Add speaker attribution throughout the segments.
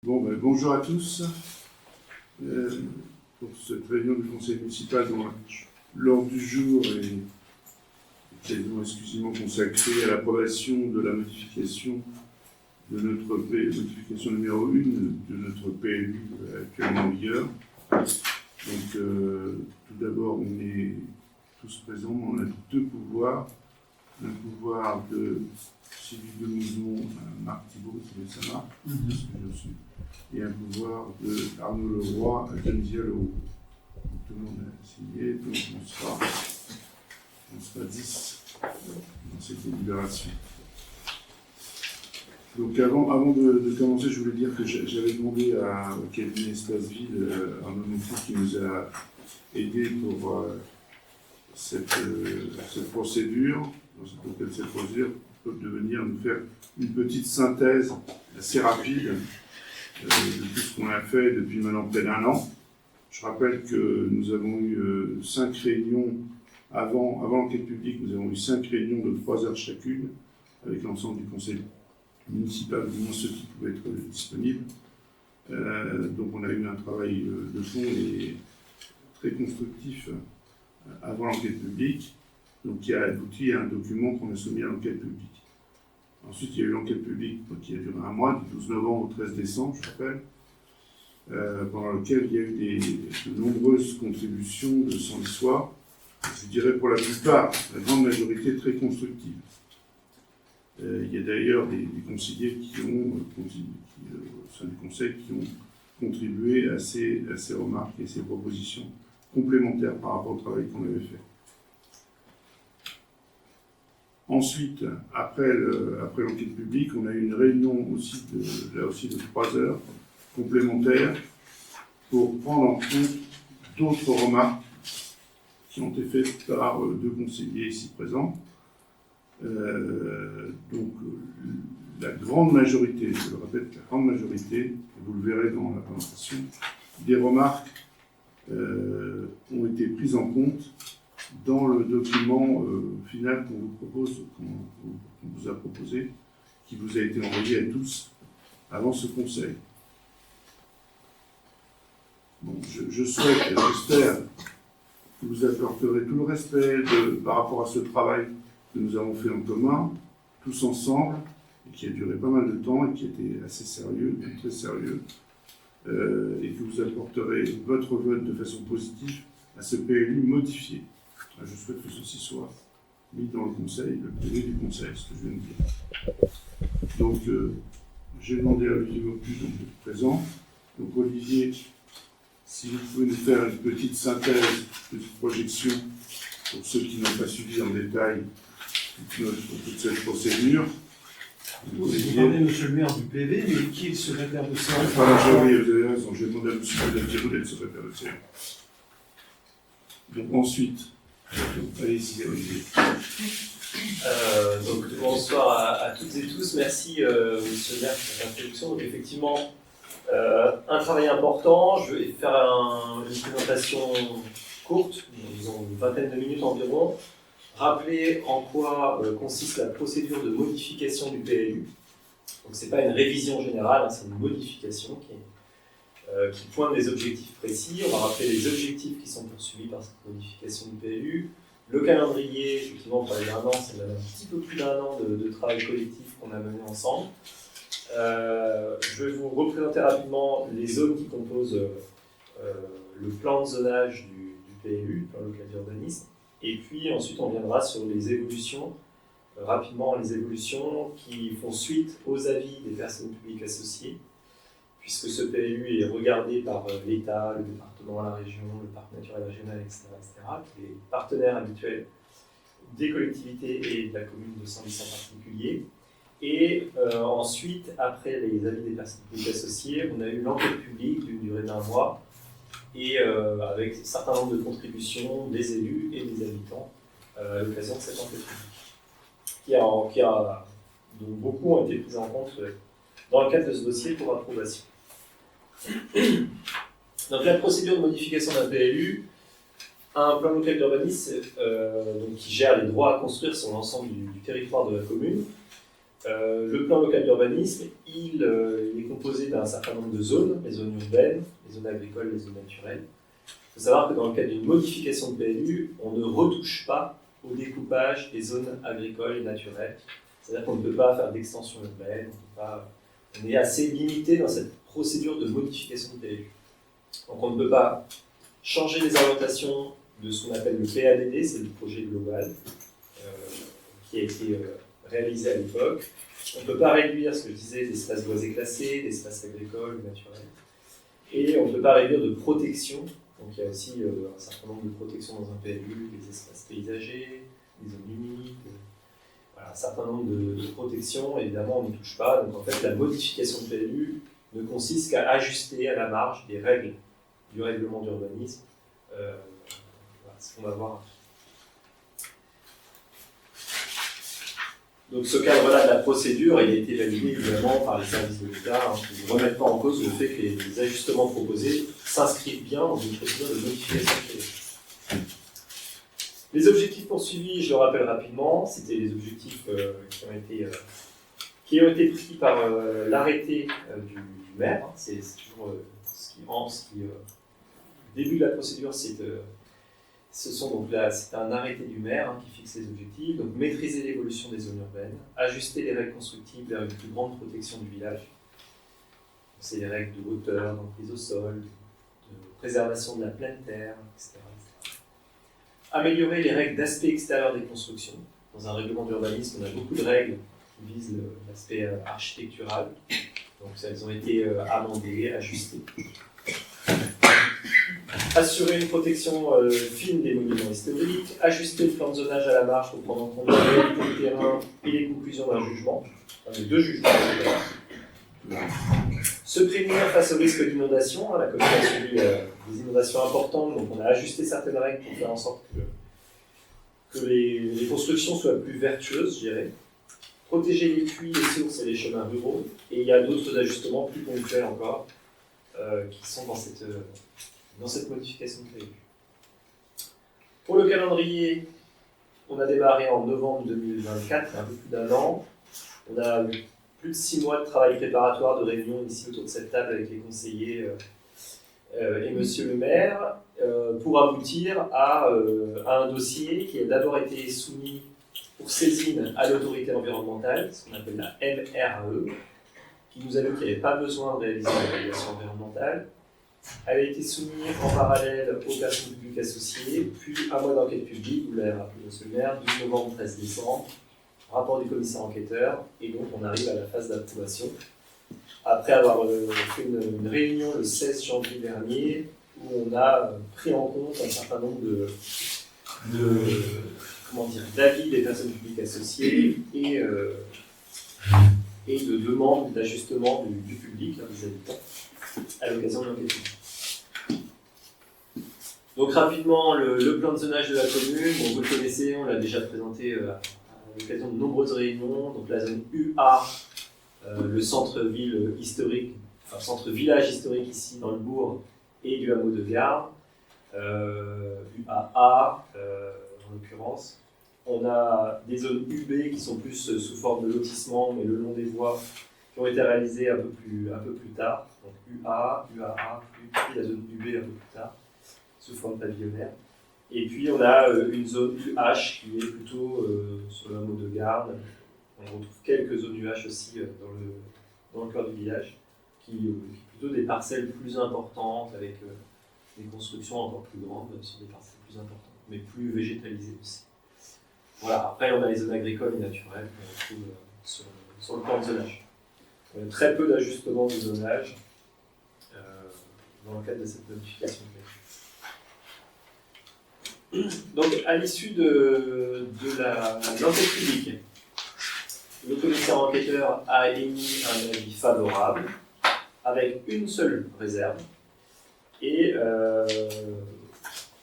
Speaker 1: Bonjour à tous. Pour cette réunion du conseil municipal dont l'ordre du jour est quasiment exclusivement consacré à l'approbation de la modification de notre modification numéro 1 de notre PLU actuellement en vigueur. Donc, tout d'abord, on est tous présents, on a deux pouvoirs. Un pouvoir de Sylvie Demouzon, Marc Thibault, c'est ça marque, ce que je suis, et un pouvoir de Arnaud Leroy, Denisia Leroux. Tout le monde a signé, donc on sera 10 dans cette délibération. Donc avant de commencer, je voulais dire que j'avais demandé au cabinet Espace-Ville, Arnaud Monfils, qui nous a aidés pour cette procédure. Dans cette procédure, peut venir nous faire une petite synthèse assez rapide de tout ce qu'on a fait depuis maintenant près d'un an. Je rappelle que nous avons eu 5 réunions avant l'enquête publique, nous avons eu 5 réunions de 3 heures chacune avec l'ensemble du conseil municipal, du moins ceux qui pouvaient être disponibles. Donc on a eu un travail de fond et très constructif avant l'enquête publique, donc qui a abouti à un document qu'on a soumis à l'enquête publique. Ensuite, il y a eu l'enquête publique qui a duré un mois, du 12 novembre au 13 décembre, je rappelle, pendant lequel il y a eu de nombreuses contributions de sans l'histoire, je dirais pour la plupart, la grande majorité très constructive. Il y a d'ailleurs des conseillers qui ont, au sein du conseil, qui ont contribué à ces remarques et ces propositions complémentaires par rapport au travail qu'on avait fait. Ensuite, après l'enquête publique, on a eu une réunion aussi de 3 heures complémentaires pour prendre en compte d'autres remarques qui ont été faites par 2 conseillers ici présents. Donc, la grande majorité, je le répète, la grande majorité, vous le verrez dans la présentation, des remarques ont été prises en compte dans le document final qu'on vous a proposé, qui vous a été envoyé à tous avant ce conseil. Bon, je souhaite et j'espère que vous apporterez tout le respect par rapport à ce travail que nous avons fait en commun, tous ensemble, et qui a duré pas mal de temps et qui a été assez sérieux, même très sérieux, et que vous apporterez votre vote de façon positive à ce PLU modifié. Je souhaite que ceci soit mis dans le conseil, le PLU du conseil, ce que je viens de dire. Donc, j'ai demandé à Olivier Mopus d'être présent. Donc, Olivier, si vous pouvez nous faire une petite synthèse, une petite projection pour ceux qui n'ont pas suivi en détail toute cette procédure.
Speaker 2: Vous parlez, monsieur le maire, du PV, mais qui est le secrétaire de séance?
Speaker 1: Vous avez raison, j'ai demandé à monsieur Delpiro d'être secrétaire de séance. Donc ensuite, allez-y, Olivier.
Speaker 3: Donc bonsoir à toutes et tous, merci monsieur le maire pour cette introduction. Donc effectivement, un travail important, je vais faire une présentation courte, disons une vingtaine de minutes environ, rappeler en quoi consiste la procédure de modification du PLU. Donc ce n'est pas une révision générale, c'est une modification qui pointe des objectifs précis. On va rappeler les objectifs qui sont poursuivis par cette modification du PLU. Le calendrier, effectivement, on parlait d'un an, c'est un petit peu plus d'un an de travail collectif qu'on a mené ensemble. Je vais vous représenter rapidement les zones qui composent le plan de zonage du PLU, le plan local d'urbanisme. Et puis ensuite, on viendra sur les évolutions, rapidement les évolutions qui font suite aux avis des personnes publiques associées, puisque ce PLU est regardé par l'État, le département, la région, le parc naturel régional, etc., qui est partenaire habituel des collectivités et de la commune de Senlis en particulier. Et ensuite, après les avis des personnes publiques associées, on a eu l'enquête publique d'une durée d'1 mois, et avec un certain nombre de contributions des élus et des habitants à l'occasion de cette enquête publique, dont beaucoup ont été pris en compte dans le cadre de ce dossier pour approbation. Donc la procédure de modification d'un PLU, un plan local d'urbanisme qui gère les droits à construire sur l'ensemble du territoire de la commune. Le plan local d'urbanisme, il est composé d'un certain nombre de zones, les zones urbaines, les zones agricoles, les zones naturelles. Il faut savoir que dans le cadre d'une modification de PLU, on ne retouche pas au découpage des zones agricoles et naturelles. C'est-à-dire qu'on ne peut pas faire d'extension urbaine, on est assez limité dans cette procédure de modification de PLU. Donc on ne peut pas changer les orientations de ce qu'on appelle le PADD, c'est le projet global qui a été réalisé à l'époque. On ne peut pas réduire, ce que je disais, d'espaces boisés classés, d'espaces agricoles ou naturels. Et on ne peut pas réduire de protection. Donc il y a aussi un certain nombre de protections dans un PLU, des espaces paysagers, des zones humides, voilà, un certain nombre de protections. Évidemment, on n'y touche pas. Donc en fait, la modification de PLU ne consiste qu'à ajuster à la marge des règles du règlement d'urbanisme. Voilà, ce qu'on va voir. Donc ce cadre-là de la procédure, il a été validé évidemment par les services de l'État, qui ne remettent pas en cause le fait que les ajustements proposés s'inscrivent bien dans une procédure de modification de PLU. Les objectifs poursuivis, je le rappelle rapidement, c'était les objectifs qui ont été pris par l'arrêté du maire. C'est toujours début de la procédure, c'est un arrêté du maire qui fixe les objectifs. Donc maîtriser l'évolution des zones urbaines, ajuster les règles constructives vers une plus grande protection du village. C'est les règles de hauteur, d'emprise au sol, de préservation de la pleine terre, etc. Améliorer les règles d'aspect extérieur des constructions. Dans un règlement d'urbanisme, on a beaucoup de règles qui visent l'aspect architectural. Donc elles ont été amendées, ajustées. Assurer une protection fine des monuments historiques, ajuster le plan de zonage à la marge pour prendre en compte la réalité du terrain et les conclusions d'un jugement, les deux jugements. Se prémunir face au risque d'inondation. La commune a subi des inondations importantes, donc on a ajusté certaines règles pour faire en sorte que les constructions soient plus vertueuses, je dirais. Protéger les puits, les sources et les chemins ruraux. Et il y a d'autres ajustements plus ponctuels encore qui sont dans cette modification de PLU. Pour le calendrier, on a démarré en novembre 2024, un peu plus d'un an. On a eu plus de 6 mois de travail préparatoire, de réunions ici autour de cette table avec les conseillers et monsieur le maire, pour aboutir à un dossier qui a d'abord été soumis pour saisine à l'autorité environnementale, ce qu'on appelle la MRAE, qui nous a dit qu'il n'y avait pas besoin de réaliser une évaluation environnementale. Elle a été soumise en parallèle aux personnes publiques associées, puis un mois d'enquête publique, vous l'avez rappelé, monsieur le maire, 12 novembre, 13 décembre, rapport du commissaire enquêteur, et donc on arrive à la phase d'approbation. Après avoir fait une réunion le 16 janvier dernier, où on a pris en compte un certain nombre d'avis des personnes publiques associées et de demandes d'ajustement du public, des habitants, à l'occasion de l'enquête publique. Donc rapidement, le plan de zonage de la commune, bon, vous le connaissez, on l'a déjà présenté à l'occasion de nombreuses réunions. Donc la zone UA, le centre-ville historique, enfin centre-village historique ici dans le bourg et du hameau de Gare, UAA en l'occurrence. On a des zones UB qui sont plus sous forme de lotissement, mais le long des voies, qui ont été réalisées un peu plus tard. Donc UA, UAA, puis la zone UB un peu plus tard, sous forme pavillonnaire. Et puis on a une zone UH qui est plutôt sur le hameau de Garde. On retrouve quelques zones UH aussi dans le cœur du village, qui est plutôt des parcelles plus importantes, avec des constructions encore plus grandes sur des parcelles plus importantes, mais plus végétalisées aussi. Voilà, après on a les zones agricoles et naturelles qu'on retrouve sur le plan de zonage. Très peu d'ajustements de zonage dans le cadre de cette modification. Donc, à l'issue de l'enquête publique, le commissaire enquêteur a émis un avis favorable avec une seule réserve. Et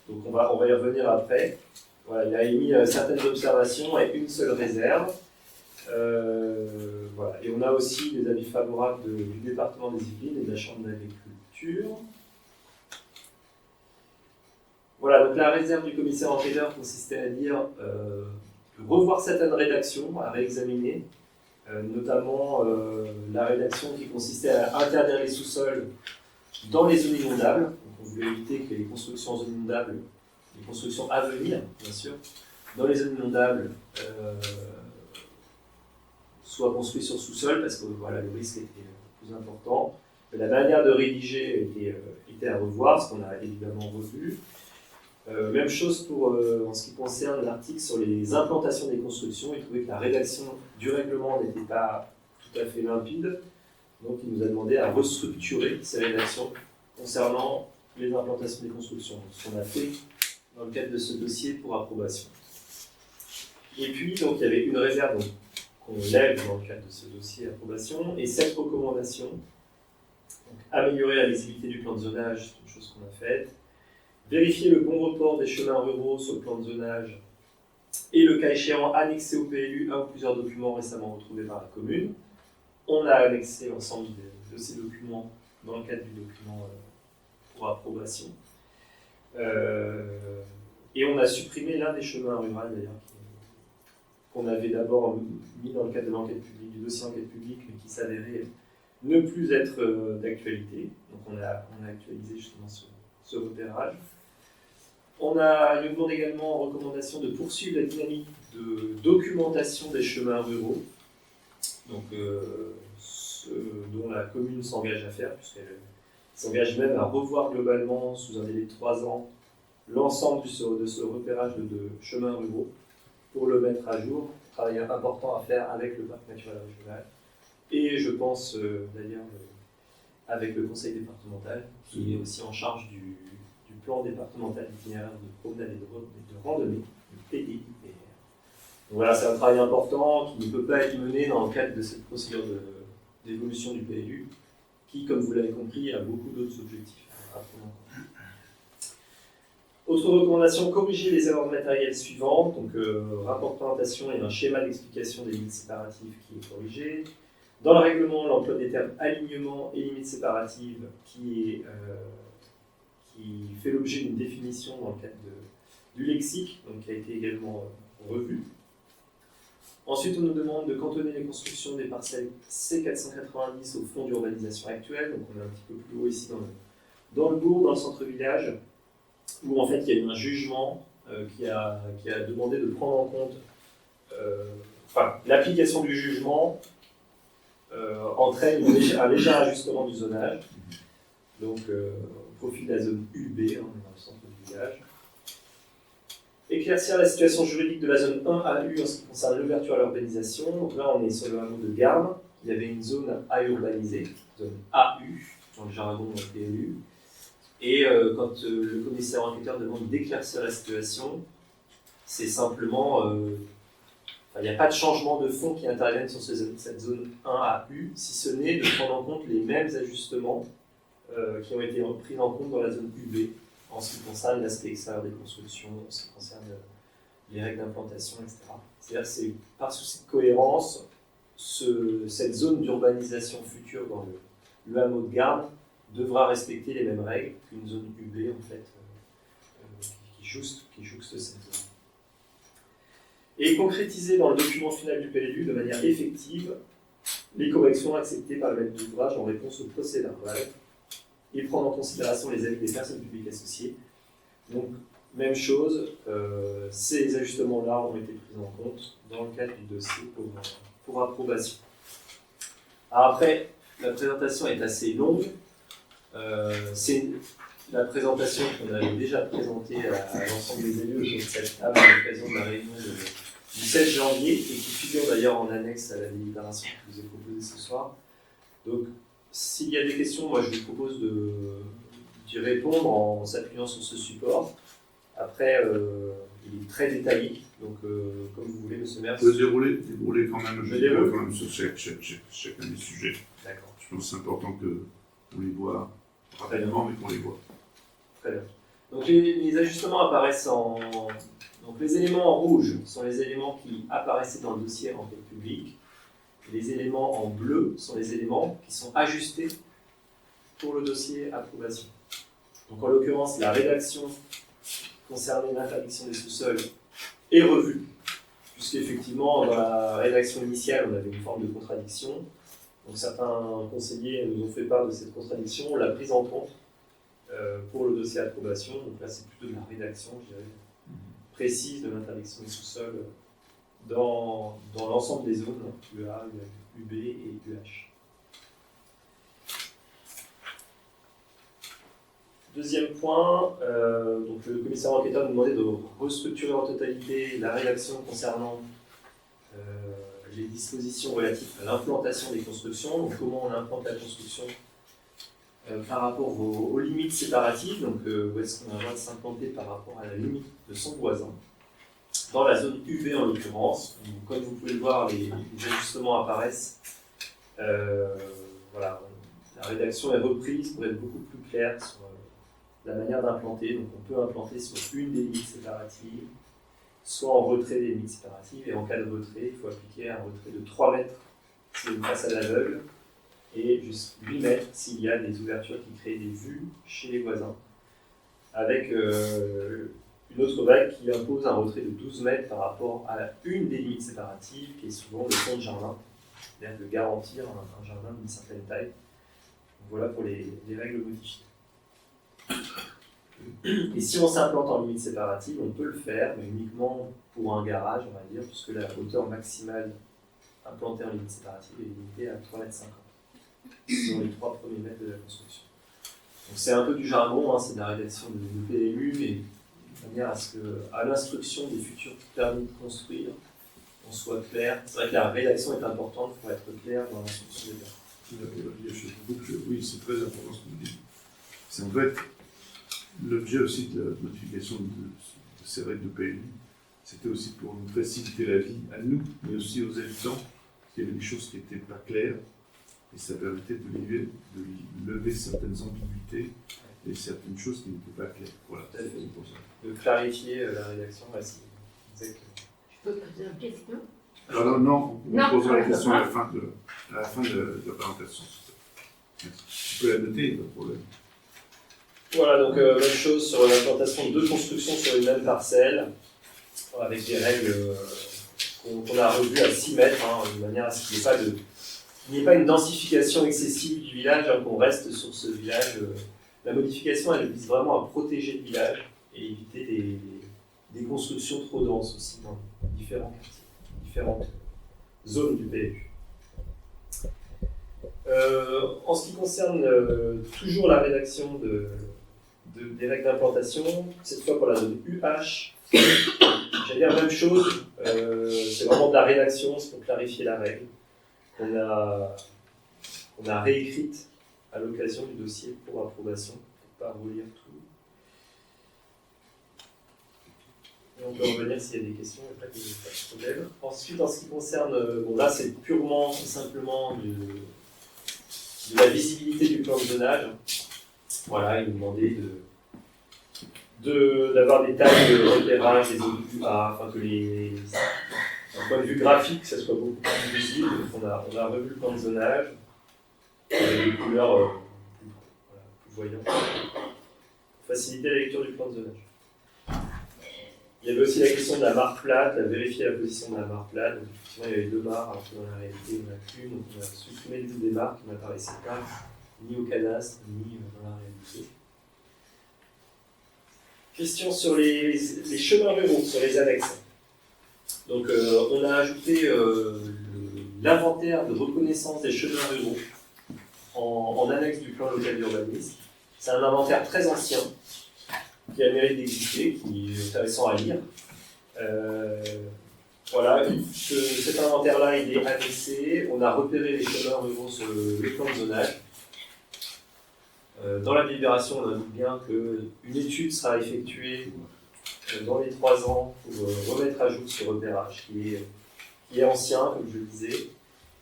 Speaker 3: donc on va y revenir après. Voilà, il a émis certaines observations et une seule réserve. Voilà. Et on a aussi des avis favorables du département des Yvelines et de la Chambre d'agriculture. Voilà, donc la réserve du commissaire enquêteur consistait à dire revoir certaines rédactions, à réexaminer, notamment la rédaction qui consistait à interdire les sous-sols dans les zones inondables. Donc on voulait éviter que les constructions en zones inondables, les constructions à venir, bien sûr, dans les zones inondables, soient construites sur sous-sol, parce que voilà, le risque était plus important. La manière de rédiger était à revoir, ce qu'on a évidemment revu. Même chose pour, en ce qui concerne l'article sur les implantations des constructions. Il trouvait que la rédaction du règlement n'était pas tout à fait limpide. Donc il nous a demandé à restructurer ces rédactions concernant les implantations des constructions. Ce qu'on a fait dans le cadre de ce dossier pour approbation. Et puis, donc, il y avait une réserve qu'on lève dans le cadre de ce dossier approbation et 7 recommandations. Donc, améliorer la visibilité du plan de zonage, c'est une chose qu'on a faite. Vérifier le bon report des chemins ruraux sur le plan de zonage et le cas échéant annexer au PLU un ou plusieurs documents récemment retrouvés par la commune. On a annexé l'ensemble de ces documents dans le cadre du document pour approbation. Et on a supprimé l'un des chemins ruraux d'ailleurs qu'on avait d'abord mis dans le cadre de l'enquête publique, du dossier enquête publique, mais qui s'avérait ne plus être d'actualité. Donc on a actualisé justement ce repérage. Il nous demande également en recommandation de poursuivre la dynamique de documentation des chemins ruraux, donc ce dont la commune s'engage à faire, puisqu'elle s'engage même à revoir globalement, sous un délai de 3 ans, l'ensemble de ce repérage de chemins ruraux, pour le mettre à jour. Travail important à faire avec le parc naturel régional, et je pense d'ailleurs avec le conseil départemental, qui est aussi en charge du plan départemental itinéraire de promenade et de randonnée, le PDIPR. Donc voilà, c'est un travail important qui ne peut pas être mené dans le cadre de cette procédure d'évolution du PLU, qui, comme vous l'avez compris, a beaucoup d'autres objectifs à prendre en compte. Autre recommandation, corriger les erreurs matérielles suivantes, donc rapport de présentation et un schéma d'explication des limites séparatives qui est corrigé. Dans le règlement, l'emploi des termes alignement et limites séparatives qui fait l'objet d'une définition dans le cadre du lexique, donc qui a été également revu. Ensuite, on nous demande de cantonner les constructions des parcelles C490 au fond d'urbanisation actuelle, donc on est un petit peu plus haut ici dans le bourg, dans le centre-village, où en fait il y a eu un jugement qui a demandé de prendre en compte l'application du jugement entraîne un léger ajustement du zonage, donc au profit de la zone UB, dans le centre du village. Éclaircir la situation juridique de la zone 1 AU en ce qui concerne l'ouverture à l'urbanisation. Donc là, on est sur le hameau de Garde. Il y avait une zone à urbaniser, zone AU, dans le jargon PLU. Et quand le commissaire enquêteur demande d'éclaircir la situation, c'est simplement... il n'y a pas de changement de fond qui intervienne sur cette zone 1 AU, si ce n'est de prendre en compte les mêmes ajustements qui ont été pris en compte dans la zone UB, en ce qui concerne l'aspect extérieur des constructions, en ce qui concerne les règles d'implantation, etc. C'est-à-dire que c'est par souci de cohérence, cette zone d'urbanisation future dans le hameau de Garde devra respecter les mêmes règles qu'une zone UB en fait, qui jouxte cette zone. Et concrétiser dans le document final du PLU de manière effective les corrections acceptées par le maître d'ouvrage en réponse au procès verbal et prendre en considération les avis des personnes publiques associées. Donc, même chose, ces ajustements-là ont été pris en compte dans le cadre du dossier pour approbation. Alors après, la présentation est assez longue. C'est la présentation qu'on avait déjà présentée à l'ensemble des élus autour de cette table à l'occasion de la réunion du 16 janvier et qui figure d'ailleurs en annexe à la délibération que je vous ai proposée ce soir. Donc, s'il y a des questions, moi je vous propose d'y répondre en s'appuyant sur ce support. Après, il est très détaillé, donc comme vous voulez, monsieur le maire.
Speaker 1: Vous pouvez dérouler quand même,
Speaker 3: je déroule
Speaker 1: quand même sur chacun des sujets.
Speaker 3: D'accord.
Speaker 1: Je pense que c'est important qu'on les voit rapidement, mais qu'on les voit.
Speaker 3: Très bien. Donc les ajustements apparaissent Donc les éléments en rouge sont les éléments qui apparaissaient dans le dossier enquête publique. Les éléments en bleu sont les éléments qui sont ajustés pour le dossier approbation. Donc en l'occurrence, la rédaction concernant l'interdiction des sous-sols est revue, puisqu'effectivement, dans la rédaction initiale, on avait une forme de contradiction. Donc certains conseillers nous ont fait part de cette contradiction, on l'a prise en compte pour le dossier approbation. Donc là, c'est plutôt de la rédaction, je dirais, précise de l'interdiction du sous-sol dans l'ensemble des zones, UA, UB et UH. Deuxième point, donc le commissaire enquêteur nous demandait de restructurer en totalité la rédaction concernant les dispositions relatives à l'implantation des constructions. Donc comment on implante la construction par rapport aux limites séparatives, donc où est-ce qu'on a le droit de s'implanter par rapport à la limite de son voisin. Dans la zone UV en l'occurrence, où, comme vous pouvez le voir, les ajustements apparaissent. Voilà, la rédaction est reprise pour être beaucoup plus claire sur la manière d'implanter. Donc on peut implanter sur une des limites séparatives, soit en retrait des limites séparatives, et en cas de retrait, il faut appliquer un retrait de 3 mètres si c'est une façade aveugle, et juste 8 mètres s'il y a des ouvertures qui créent des vues chez les voisins, avec une autre règle qui impose un retrait de 12 mètres par rapport à une des limites séparatives, qui est souvent le fond de jardin, c'est-à-dire de garantir un jardin d'une certaine taille. Donc voilà pour les règles modifiées. Et si on s'implante en limite séparatives, on peut le faire, mais uniquement pour un garage, on va dire, puisque la hauteur maximale implantée en limite séparative est limitée à 3,50 m, sur les 3 premiers mètres de la construction. Donc c'est un peu du jargon, c'est de la rédaction de PLU, mais de manière à ce qu'à l'instruction des futurs permis de construire, on soit clair. C'est vrai que la rédaction est importante pour être clair dans l'instruction des permis.
Speaker 1: Oui, c'est très important ce que vous dites. C'est en fait l'objet aussi de la modification de ces règles de PLU. C'était aussi pour nous faciliter la vie à nous, mais aussi aux habitants, parce qu'il y avait des choses qui n'étaient pas claires, et ça permettait de lever certaines ambiguïtés et certaines choses qui n'étaient pas claires. Voilà, c'est pour ça.
Speaker 3: De clarifier la rédaction, c'est exactement.
Speaker 4: Je peux poser une question?
Speaker 1: Alors non, on
Speaker 4: Non,
Speaker 1: posera la question à
Speaker 4: non.
Speaker 1: la fin de la présentation. Tu peux la noter, il n'y a pas de problème.
Speaker 3: Voilà, donc même chose sur l'implantation de 2 constructions sur une même parcelle, avec des règles qu'on a revues à 6 mètres, de manière à ce qu'il n'y ait pas une densification excessive du village, qu'on reste sur ce village. La modification, elle vise vraiment à protéger le village et éviter des constructions trop denses aussi dans différents quartiers, différentes zones du PLU. En ce qui concerne toujours la rédaction des règles d'implantation, cette fois pour la zone UH, j'allais dire la même chose, c'est vraiment de la rédaction, c'est pour clarifier la règle, qu'on a réécrite à l'occasion du dossier pour approbation, pour ne pas relire tout. Et on peut revenir s'il y a des questions, il n'y a pas de problème. Ensuite, en ce qui concerne, bon là c'est purement et simplement de la visibilité du plan de zonage. Voilà, il nous demandait d'avoir des tailles de repérage, des zones UA, afin que d'un point de vue graphique, ça soit beaucoup plus visible. Donc on a revu le plan de zonage avec des couleurs plus voyantes pour faciliter la lecture du plan de zonage. Il y avait aussi la question de la mare plate, vérifier la position de la mare plate. Donc, effectivement, il y avait 2 mares, alors que dans la réalité, il n'y en a qu'une. Donc, on a supprimé l'une des mares qui n'apparaissait pas ni au cadastre, ni dans la réalité. Question sur les chemins ruraux, sur les annexes. Donc, on a ajouté l'inventaire de reconnaissance des chemins ruraux en annexe du plan local d'urbanisme. C'est un inventaire très ancien, qui a le mérite d'exister, qui est intéressant à lire. Voilà, cet inventaire-là, il est annexé. On a repéré les chemins ruraux sur le plan de zonage. Dans la délibération, on indique bien qu'une étude sera effectuée dans les 3 ans pour remettre à jour ce repérage qui est ancien, comme je le disais,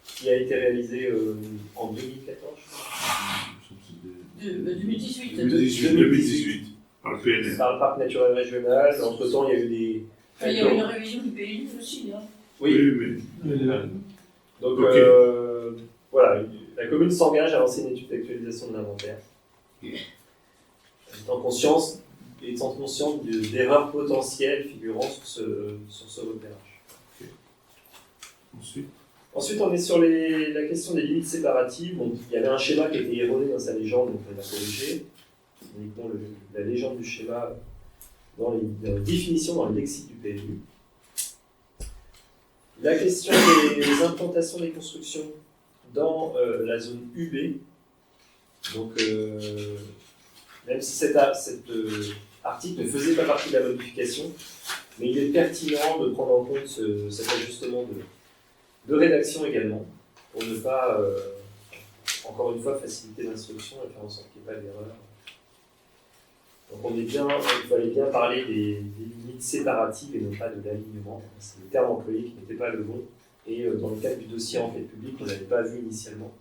Speaker 3: qui a été réalisé en 2014, je crois.
Speaker 4: 2018.
Speaker 1: 2018, par le PNR.
Speaker 3: Par le parc naturel régional. Entre-temps, il y a eu des...
Speaker 4: Il y a eu une révision du PLU aussi. Hein.
Speaker 1: Oui, mais
Speaker 3: Donc,
Speaker 1: Ok.
Speaker 3: voilà, la commune s'engage à lancer une étude d'actualisation de l'inventaire. Étant consciente d'erreurs potentielles figurant sur ce repérage. Ensuite, on est sur la question des limites séparatives. Bon, il y avait un schéma qui était erroné dans sa légende, donc on l'a corrigé. Uniquement la légende du schéma dans les définitions, dans le lexique du PLU. La question des implantations des constructions dans la zone UB. Donc, même si cet article ne faisait pas partie de la modification, mais il est pertinent de prendre en compte cet ajustement de rédaction également, pour ne pas, encore une fois, faciliter l'instruction et faire en sorte qu'il n'y ait pas d'erreur. Donc il fallait bien parler des limites séparatives et non pas de l'alignement. C'est le terme employé qui n'était pas le bon. Et dans le cadre du dossier enquête publique, on ne l'avait pas vu initialement.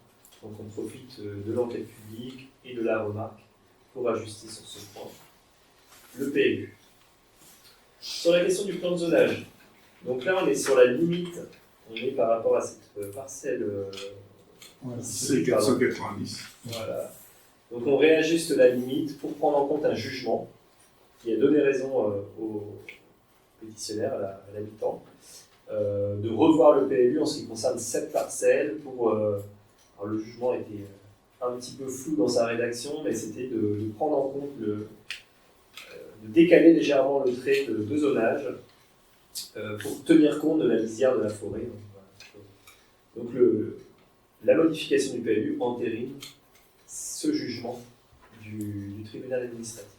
Speaker 3: Donc on profite de l'enquête publique et de la remarque pour ajuster sur ce point le PLU. Sur la question du plan de zonage, donc là on est sur la limite, on est par rapport à cette parcelle.
Speaker 1: C'est 490.
Speaker 3: Voilà. Donc on réajuste la limite pour prendre en compte un jugement qui a donné raison au pétitionnaire, à l'habitant, de revoir le PLU en ce qui concerne cette parcelle pour. Alors le jugement était un petit peu flou dans sa rédaction, mais c'était de prendre en compte de décaler légèrement le trait de zonage pour tenir compte de la lisière de la forêt. Donc la modification du PLU entérine ce jugement du tribunal administratif.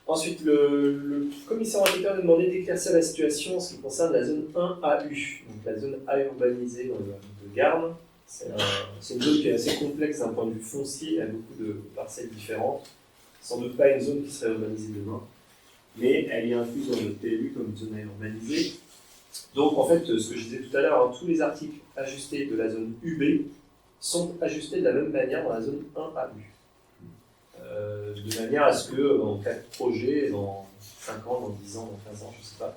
Speaker 3: Ensuite, le commissaire enquêteur a demandé d'éclaircir la situation en ce qui concerne la zone 1AU, donc la zone A urbanisée de Garnes. C'est une zone qui est assez complexe d'un point de vue foncier, il y a beaucoup de parcelles différentes. Sans doute pas une zone qui serait urbanisée demain, mais elle est incluse dans notre PLU comme une zone à urbaniser. Donc en fait, ce que je disais tout à l'heure, tous les articles ajustés de la zone UB sont ajustés de la même manière dans la zone 1AU. De manière à ce que, en cas de projet, dans 5 ans, dans 10 ans, dans 15 ans, je ne sais pas,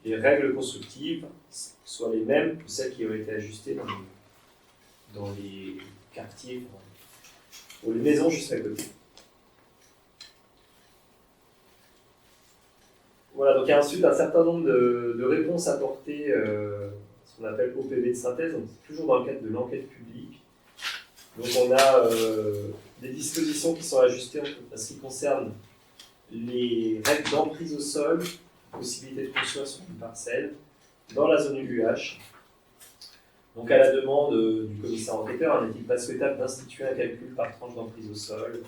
Speaker 3: les règles constructives soient les mêmes que celles qui ont été ajustées dans les quartiers, pour les maisons juste à côté. Voilà, donc il y a ensuite un certain nombre de réponses apportées, ce qu'on appelle OPV de synthèse, donc c'est toujours dans le cadre de l'enquête publique. Donc on a des dispositions qui sont ajustées en ce qui concerne les règles d'emprise au sol, possibilité de construire sur une parcelle, dans la zone UH. Donc à la demande du commissaire enquêteur, n'est-il pas souhaitable d'instituer un calcul par tranche d'emprise au sol?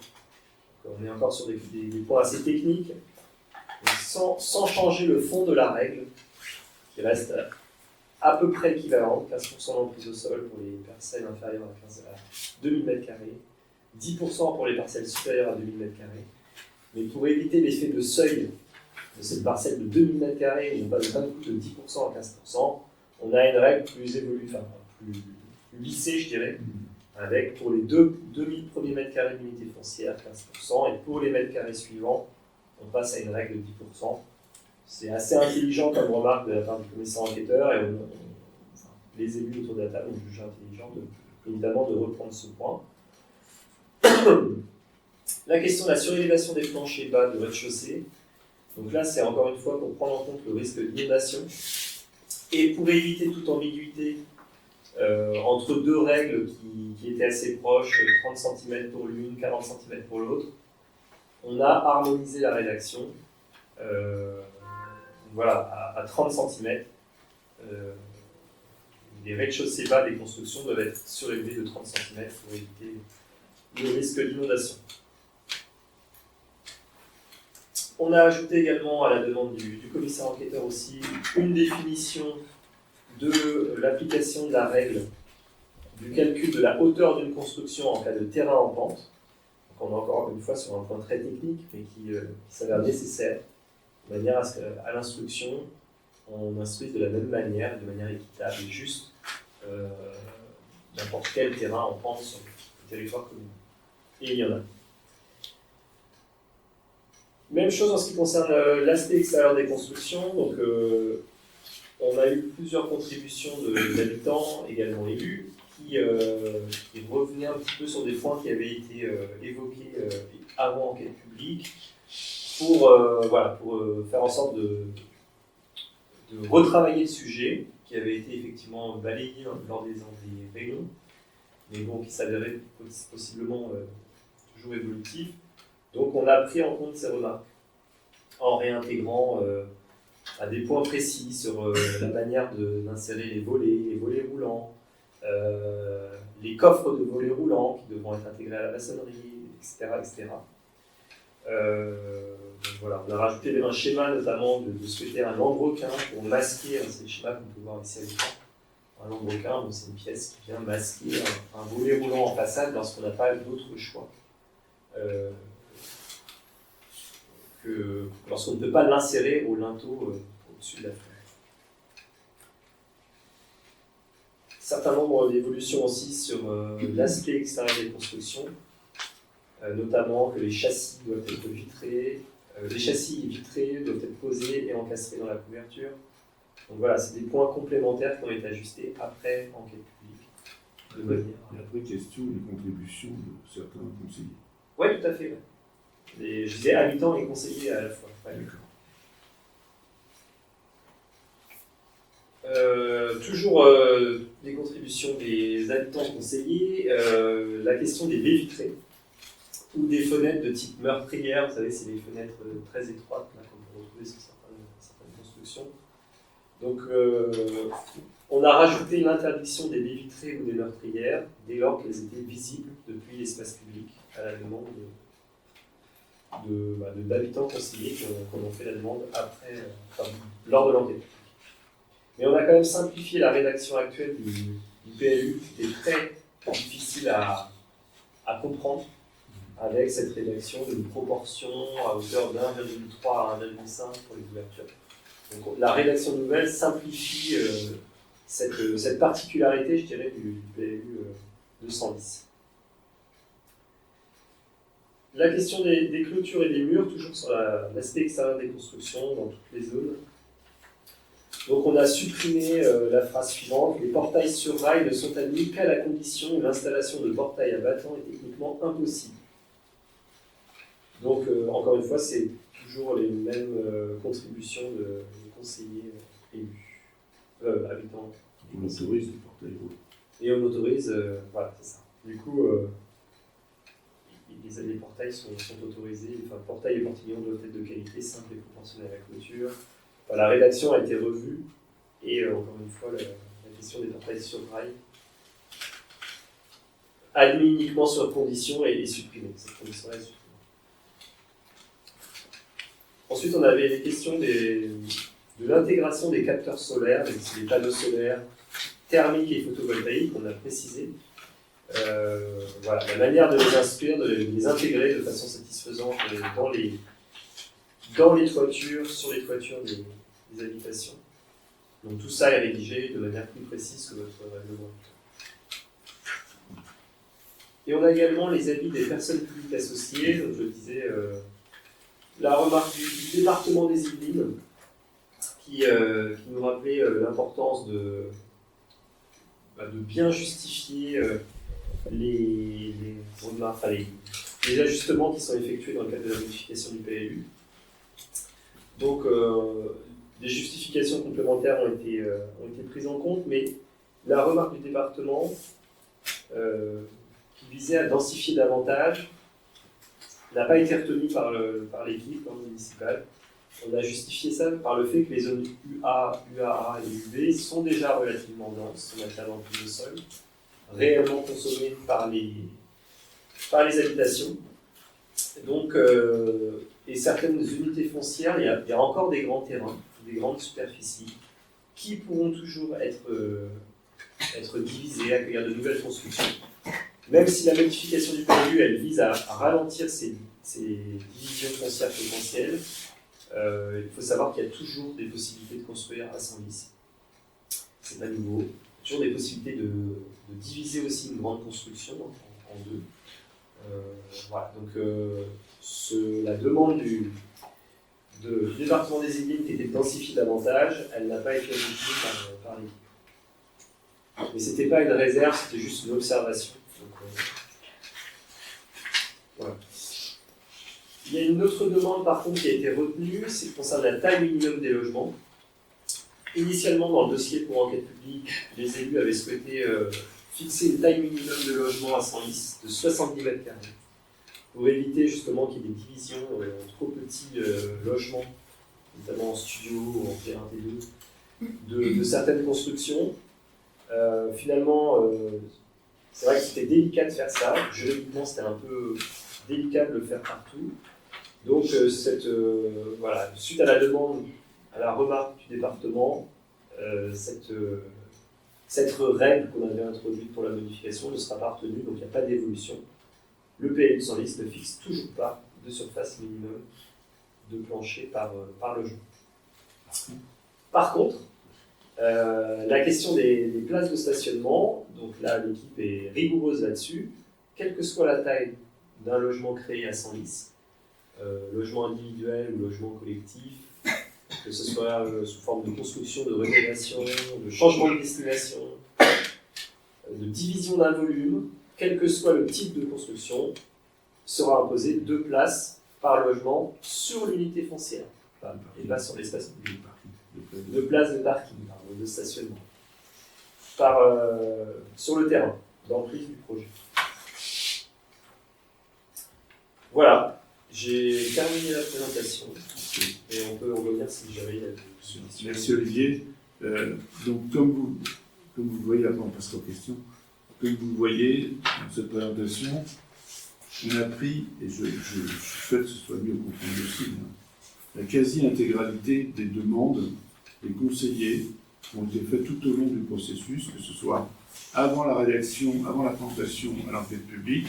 Speaker 3: Donc, on est encore sur des points assez techniques, donc, sans changer le fond de la règle, qui reste à peu près équivalent, 15% d'emprise au sol pour les parcelles inférieures à 2000 m², 10% pour les parcelles supérieures à 2000 m². Mais pour éviter l'effet de seuil de cette parcelle de 2000 m² et non pas d'un coup de 10% à 15%, on a une règle plus évoluée, enfin plus lissée, je dirais, avec pour les 2000 premiers mètres carrés d'unité foncière, 15%, et pour les mètres carrés suivants, on passe à une règle de 10%. C'est assez intelligent comme remarque de la part du commissaire enquêteur, et les élus autour de la table ont jugé intelligent évidemment de reprendre ce point. La question de la surélévation des planchers bas de rez-de-chaussée. Donc là, c'est encore une fois pour prendre en compte le risque d'inondation et pour éviter toute ambiguïté entre deux règles qui étaient assez proches, 30 cm pour l'une, 40 cm pour l'autre. On a harmonisé la rédaction voilà, à 30 cm. Les rez-de-chaussée bas des constructions doivent être surélevés de 30 cm pour éviter le risque d'inondation. On a ajouté également, à la demande du commissaire enquêteur aussi, une définition de l'application de la règle du calcul de la hauteur d'une construction en cas de terrain en pente. Donc on est encore une fois sur un point très technique, mais qui s'avère nécessaire, de manière à ce qu'à l'instruction, on instruise de la même manière, de manière équitable et juste, n'importe quel terrain en pente sur le territoire communal. Et il y en a. Même chose en ce qui concerne l'aspect extérieur des constructions. Donc, on a eu plusieurs contributions d'habitants, également élus, qui revenaient un petit peu sur des points qui avaient été évoqués avant enquête publique, pour faire en sorte retravailler le sujet, qui avait été effectivement balayé lors des réunions, mais bon, qui s'avérait possiblement toujours évolutif. Donc on a pris en compte ces remarques, en réintégrant à des points précis sur la manière d'insérer les volets roulants, les coffres de volets roulants qui devront être intégrés à la maçonnerie, etc. etc. Donc voilà, on a rajouté un schéma notamment de souhaiter un lambrequin pour masquer, c'est le schéma qu'on peut voir ici à l'écran. Un lambrequin, donc c'est une pièce qui vient masquer un volet roulant en façade lorsqu'on n'a pas d'autre choix. Lorsqu'on ne peut pas l'insérer au linteau au-dessus de la fenêtre. Certain nombre d'évolutions aussi sur l'aspect extérieur des constructions, notamment que les châssis doivent être vitrés, les châssis vitrés doivent être posés et encastrés dans la couverture. Donc voilà, c'est des points complémentaires qui ont été ajustés après enquête publique. De manière...
Speaker 1: Et après, question des contributions de certains conseillers.
Speaker 3: Oui, tout à fait. Ouais. Je disais habitants et conseillers à la fois. Ouais. Toujours des contributions des habitants conseillers, la question des baies vitrées ou des fenêtres de type meurtrière. Vous savez, c'est des fenêtres très étroites là, qu'on peut retrouver sur certaines constructions. Donc, on a rajouté l'interdiction des baies vitrées ou des meurtrières dès lors qu'elles étaient visibles depuis l'espace public à la demande d'habitants conseillers qui ont fait la demande lors de l'enquête. Mais on a quand même simplifié la rédaction actuelle du PLU, qui était très difficile à comprendre, avec cette rédaction d'une proportion à hauteur de 1,3 à 1,5 pour les ouvertures. Donc la rédaction nouvelle simplifie cette particularité, je dirais, du PLU 210. La question des clôtures et des murs, toujours sur l'aspect extérieur des constructions, dans toutes les zones. Donc on a supprimé la phrase suivante: les portails sur rail ne sont admis qu'à la condition où l'installation de portails à battants est techniquement impossible. Donc encore une fois, c'est toujours les mêmes contributions de conseillers élus, habitants.
Speaker 1: On autorise les portails roulants.
Speaker 3: Et on autorise, voilà, c'est ça. Du coup, les portails sont autorisés, enfin, portails et portillons doivent être de qualité, simple et proportionnelle à la clôture. Enfin, la rédaction a été revue, et encore une fois, la question des portails sur rail, admis uniquement sur condition et supprimée. Cette condition-là est supprimée. Ensuite, on avait les questions de l'intégration des capteurs solaires, donc c'est les panneaux solaires thermiques et photovoltaïques, on a précisé. Voilà, la manière de les inscrire, de les intégrer de façon satisfaisante dans les toitures, sur les toitures des habitations. Donc tout ça est rédigé de manière plus précise que votre règlement. Et on a également les avis des personnes publiques associées, donc je disais la remarque du département des Yvelines, qui nous rappelait l'importance de bien justifier les ajustements qui sont effectués dans le cadre de la modification du PLU. Donc, des justifications complémentaires ont été prises en compte, mais la remarque du département, qui visait à densifier davantage, n'a pas été retenue par l'équipe municipale. On a justifié ça par le fait que les zones UA, UAA et UV sont déjà relativement denses en matière d'emprise de sol, réellement consommées par les habitations. Donc, et certaines unités foncières, il y a encore des grands terrains, des grandes superficies, qui pourront toujours être divisées, accueillir de nouvelles constructions. Même si la modification du PLU, elle vise à ralentir ces divisions foncières potentielles, il faut savoir qu'il y a toujours des possibilités de construire à Senlis. C'est pas nouveau. Il y a toujours des possibilités de diviser aussi une grande construction en deux. Voilà, donc la demande du département des Yvelines qui était de densifier davantage, elle n'a pas été retenue par l'équipe. Mais c'était pas une réserve, c'était juste une observation. Donc, voilà. Il y a une autre demande par contre qui a été retenue, c'est concerne la taille minimum des logements. initialement, dans le dossier pour enquête publique, les élus avaient souhaité fixer une taille minimum de logement à Senlis de 70 mètres carrés, pour éviter justement qu'il y ait des divisions en trop petits logements, notamment en studio ou en T1, T2, de certaines constructions. Finalement, c'est vrai que c'était délicat de faire ça. Juridiquement, c'était un peu délicat de le faire partout. Donc, voilà, suite à la demande, à la remarque du département, cette règle qu'on avait introduite pour la modification ne sera pas retenue, donc il n'y a pas d'évolution. Le PLU sans liste ne fixe toujours pas de surface minimum de plancher par logement. Par contre, la question des places de stationnement, donc là l'équipe est rigoureuse là-dessus, quelle que soit la taille d'un logement créé à Senlis, logement individuel ou logement collectif, que ce soit sous forme de construction, de rénovation, de changement de destination, de division d'un volume, quel que soit le type de construction, sera imposé 2 places par logement sur l'unité foncière, et pas sur l'espace public. 2 places de parking, pardon, de stationnement, sur le terrain, d'emprise du projet. Voilà, j'ai terminé la présentation et on peut revenir si jamais il y a des questions.
Speaker 1: Merci Olivier. Donc comme vous le voyez, avant on passe aux questions, comme vous le voyez dans cette présentation, on a pris, et je souhaite que ce soit mieux compris aussi, la quasi-intégralité des demandes des conseillers ont été faites tout au long du processus, que ce soit avant la rédaction, avant la présentation à l'enquête publique,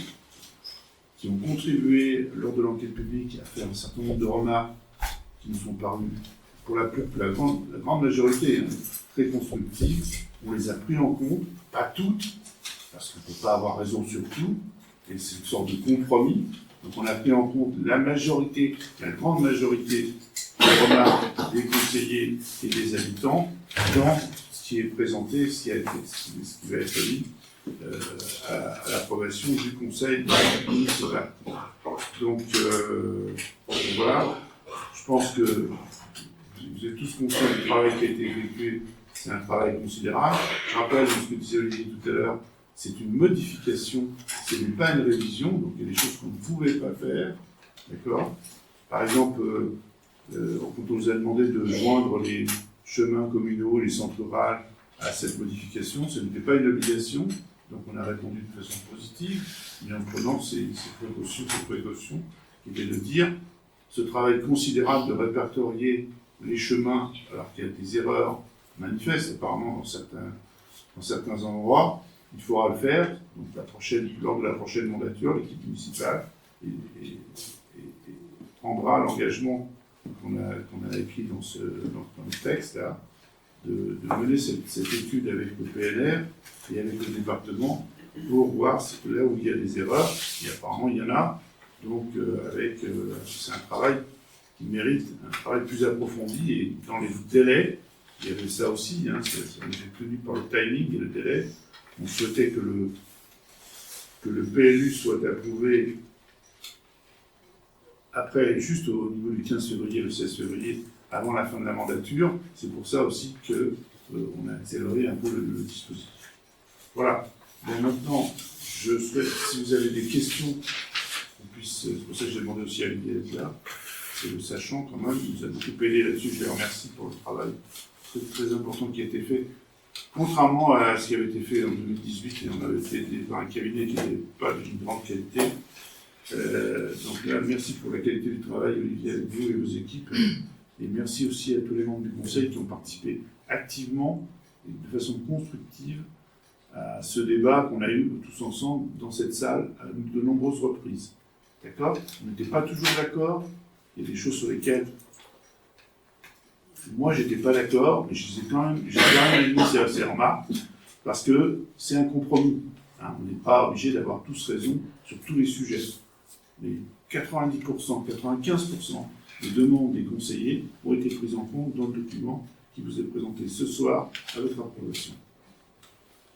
Speaker 1: qui ont contribué lors de l'enquête publique à faire un certain nombre de remarques qui nous sont parues, pour la grande majorité, très constructives. On les a pris en compte, pas toutes, parce qu'on ne peut pas avoir raison sur tout, et c'est une sorte de compromis. Donc on a pris en compte la majorité, la grande majorité des remarques des conseillers et des habitants dans ce qui est présenté, ce qui va être mis à l'approbation du conseil municipal. Donc voilà, je pense que vous êtes tous conscients du travail qui a été effectué, c'est un travail considérable. Je rappelle ce que disait Olivier tout à l'heure, c'est une modification, ce n'est pas une révision, donc il y a des choses qu'on ne pouvait pas faire, d'accord ? Par exemple, quand on nous a demandé de joindre les chemins communaux, les centres ruraux à cette modification, ce n'était pas une obligation, donc on a répondu de façon positive, mais en prenant ces précautions, qui étaient de dire ce travail considérable de répertorier les chemins, alors qu'il y a des erreurs manifestes apparemment dans certains endroits, il faudra le faire. Donc lors de la prochaine mandature, l'équipe municipale prendra l'engagement qu'on a écrit dans le texte là, de mener cette étude avec le PNR et avec le département pour voir là où il y a des erreurs, et apparemment il y en a, donc c'est un travail qui mérite un travail plus approfondi, et dans les délais, il y avait ça aussi, on était tenu par le timing et le délai. On souhaitait que le PLU soit approuvé après, juste au niveau du 15 février, le 16 février, avant la fin de la mandature. C'est pour ça aussi qu'on a accéléré un peu le dispositif. Voilà. Bon, maintenant, je souhaite, si vous avez des questions, c'est pour ça que j'ai demandé aussi à Olivier d'être là, c'est le sachant quand même, il nous a beaucoup aidé là-dessus, je les remercie pour le travail très important qui a été fait. Contrairement à ce qui avait été fait en 2018, et on avait été aidé par un cabinet qui n'avait pas d'une grande qualité. Donc là, merci pour la qualité du travail, Olivier, avec vous et vos équipes. Et merci aussi à tous les membres du Conseil qui ont participé activement et de façon constructive à ce débat qu'on a eu tous ensemble dans cette salle à de nombreuses reprises. D'accord ? On n'était pas toujours d'accord. Il y a des choses sur lesquelles moi j'étais pas d'accord, mais j'ai quand même émis ces remarques parce que c'est un compromis. Hein, on n'est pas obligé d'avoir tous raison sur tous les sujets. Mais 90%, 95% des demandes des conseillers ont été prises en compte dans le document qui vous est présenté ce soir à votre approbation.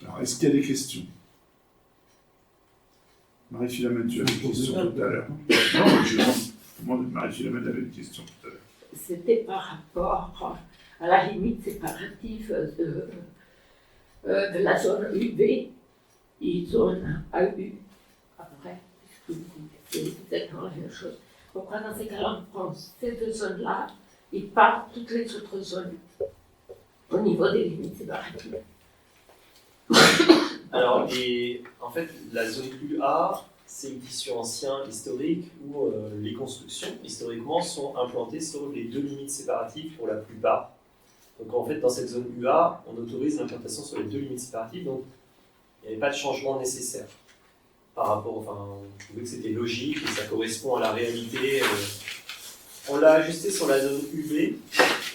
Speaker 1: Alors, est-ce qu'il y a des questions ? Marie-Philomène, tu avais une question tout à l'heure. Non, moi, Marie-Philomène avait une question tout à l'heure.
Speaker 4: C'était par rapport à la limite séparative de la zone UB et zone AU. Après, c'est exactement la même chose. Donc, dans ces cas-là, on prend ces deux zones-là et pas toutes les autres zones au niveau des limites séparatives.
Speaker 3: Alors, en fait, la zone UA, c'est une tissu ancien historique où les constructions, historiquement, sont implantées sur les deux limites séparatives pour la plupart. Donc, en fait, dans cette zone UA, on autorise l'implantation sur les deux limites séparatives, donc il n'y avait pas de changement nécessaire par rapport, enfin, on trouvait que c'était logique et ça correspond à la réalité. On l'a ajusté sur la zone UB,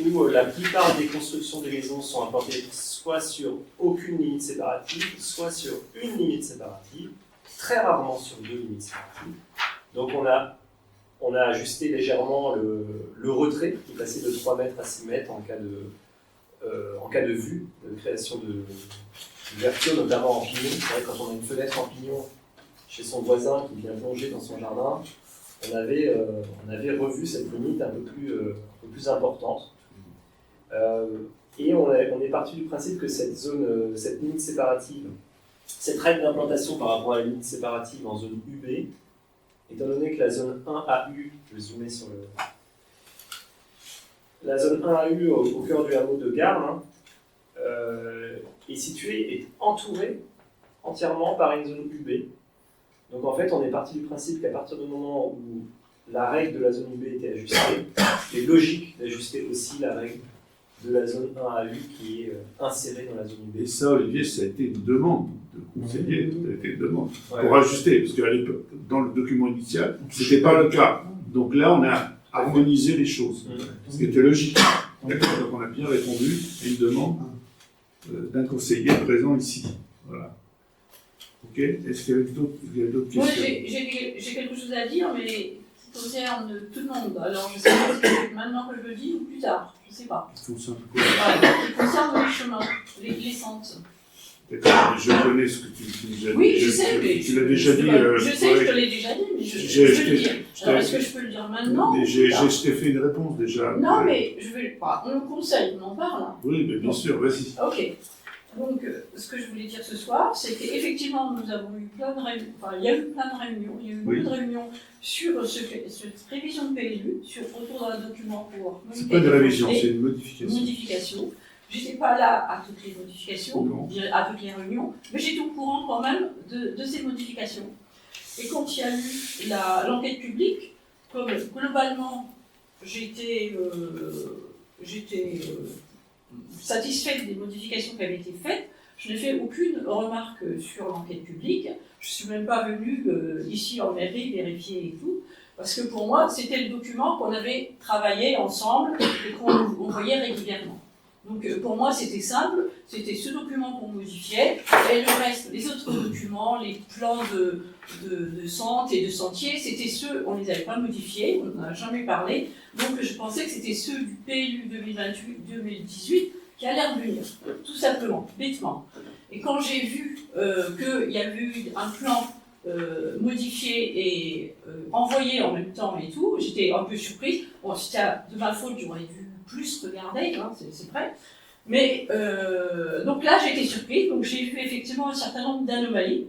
Speaker 3: où la plupart des constructions des maisons sont implantées soit sur aucune limite séparative, soit sur une limite séparative, très rarement sur deux limites séparatives. Donc on a ajusté légèrement le retrait, qui est passé de 3 mètres à 6 mètres en cas de vue, de création d'ouverture, notamment en pignon. C'est vrai, quand on a une fenêtre en pignon chez son voisin qui vient plonger dans son jardin, on avait revu cette limite un peu plus importante. Et on est parti du principe que cette limite séparative, cette règle d'implantation par rapport à la limite séparative en zone UB, étant donné que la zone 1AU, je vais zoomer sur la zone 1AU au cœur du hameau de Garnes, est entourée entièrement par une zone UB. Donc en fait, on est parti du principe qu'à partir du moment où la règle de la zone UB était ajustée, c'était logique d'ajuster aussi la règle de la zone 1AU qui est insérée dans la zone UB.
Speaker 1: Et ça, Olivier, ça a été une demande de conseiller, ça a été une demande
Speaker 3: Ouais.
Speaker 1: pour ajuster, parce qu'à l'époque, dans le document initial, ce n'était pas le cas. Donc là, on a harmonisé les choses, ce qui était logique. D'accord. Donc on a bien répondu à une demande d'un conseiller présent ici. Voilà. Ok. Est-ce qu'il y a d'autres
Speaker 4: Moi,
Speaker 1: questions?
Speaker 4: j'ai quelque chose à dire, mais qui concerne tout le monde. Alors, je ne sais pas si c'est maintenant que je le dis ou plus tard. Je ne sais pas.
Speaker 1: Ils font ça quoi?
Speaker 4: Voilà. Qui concerne les chemins, les sentes.
Speaker 1: D'accord. Je connais ce que tu nous as dit.
Speaker 4: Oui, je sais, mais
Speaker 1: Tu l'as déjà dit.
Speaker 4: je sais que je te l'ai déjà dit, mais je peux le dire. Alors, est-ce que je peux le dire maintenant ou
Speaker 1: Je
Speaker 4: plus tard
Speaker 1: t'ai fait une réponse déjà.
Speaker 4: Non, mais je vais pas. On le conseille, on en parle.
Speaker 1: Oui, mais bien sûr, vas-y.
Speaker 4: Ok. Donc, ce que je voulais dire ce soir, c'est qu'effectivement, nous avons eu plein de réunions, enfin, il y a eu plein de réunions, il y a eu beaucoup de réunions sur cette révision de PLU, autour d'un document pour
Speaker 1: C'est pas une révision, c'est une modification.
Speaker 4: modification. J'étais pas là à toutes les modifications,
Speaker 1: Non.
Speaker 4: à toutes les réunions, mais j'étais au courant quand même de ces modifications. Et quand il y a eu l'enquête publique, comme globalement, j'étais satisfaite des modifications qui avaient été faites, je n'ai fait aucune remarque sur l'enquête publique. Je ne suis même pas venue ici en mairie vérifier et tout, parce que pour moi, c'était le document qu'on avait travaillé ensemble et qu'on voyait régulièrement. Donc pour moi, c'était simple, c'était ce document qu'on modifiait, et le reste, les autres documents, les plans de centre et de sentier, c'était ceux, on ne les avait pas modifiés, on n'en a jamais parlé, donc je pensais que c'était ceux du PLU 2028-2018 qui allaient revenir, tout simplement, bêtement. Et quand j'ai vu qu'il y avait eu un plan modifié et envoyé en même temps et tout, j'étais un peu surprise. Bon, c'était de ma faute, j'aurais dû plus regarder, hein, c'est vrai. Mais donc là, j'ai été surprise, donc j'ai vu effectivement un certain nombre d'anomalies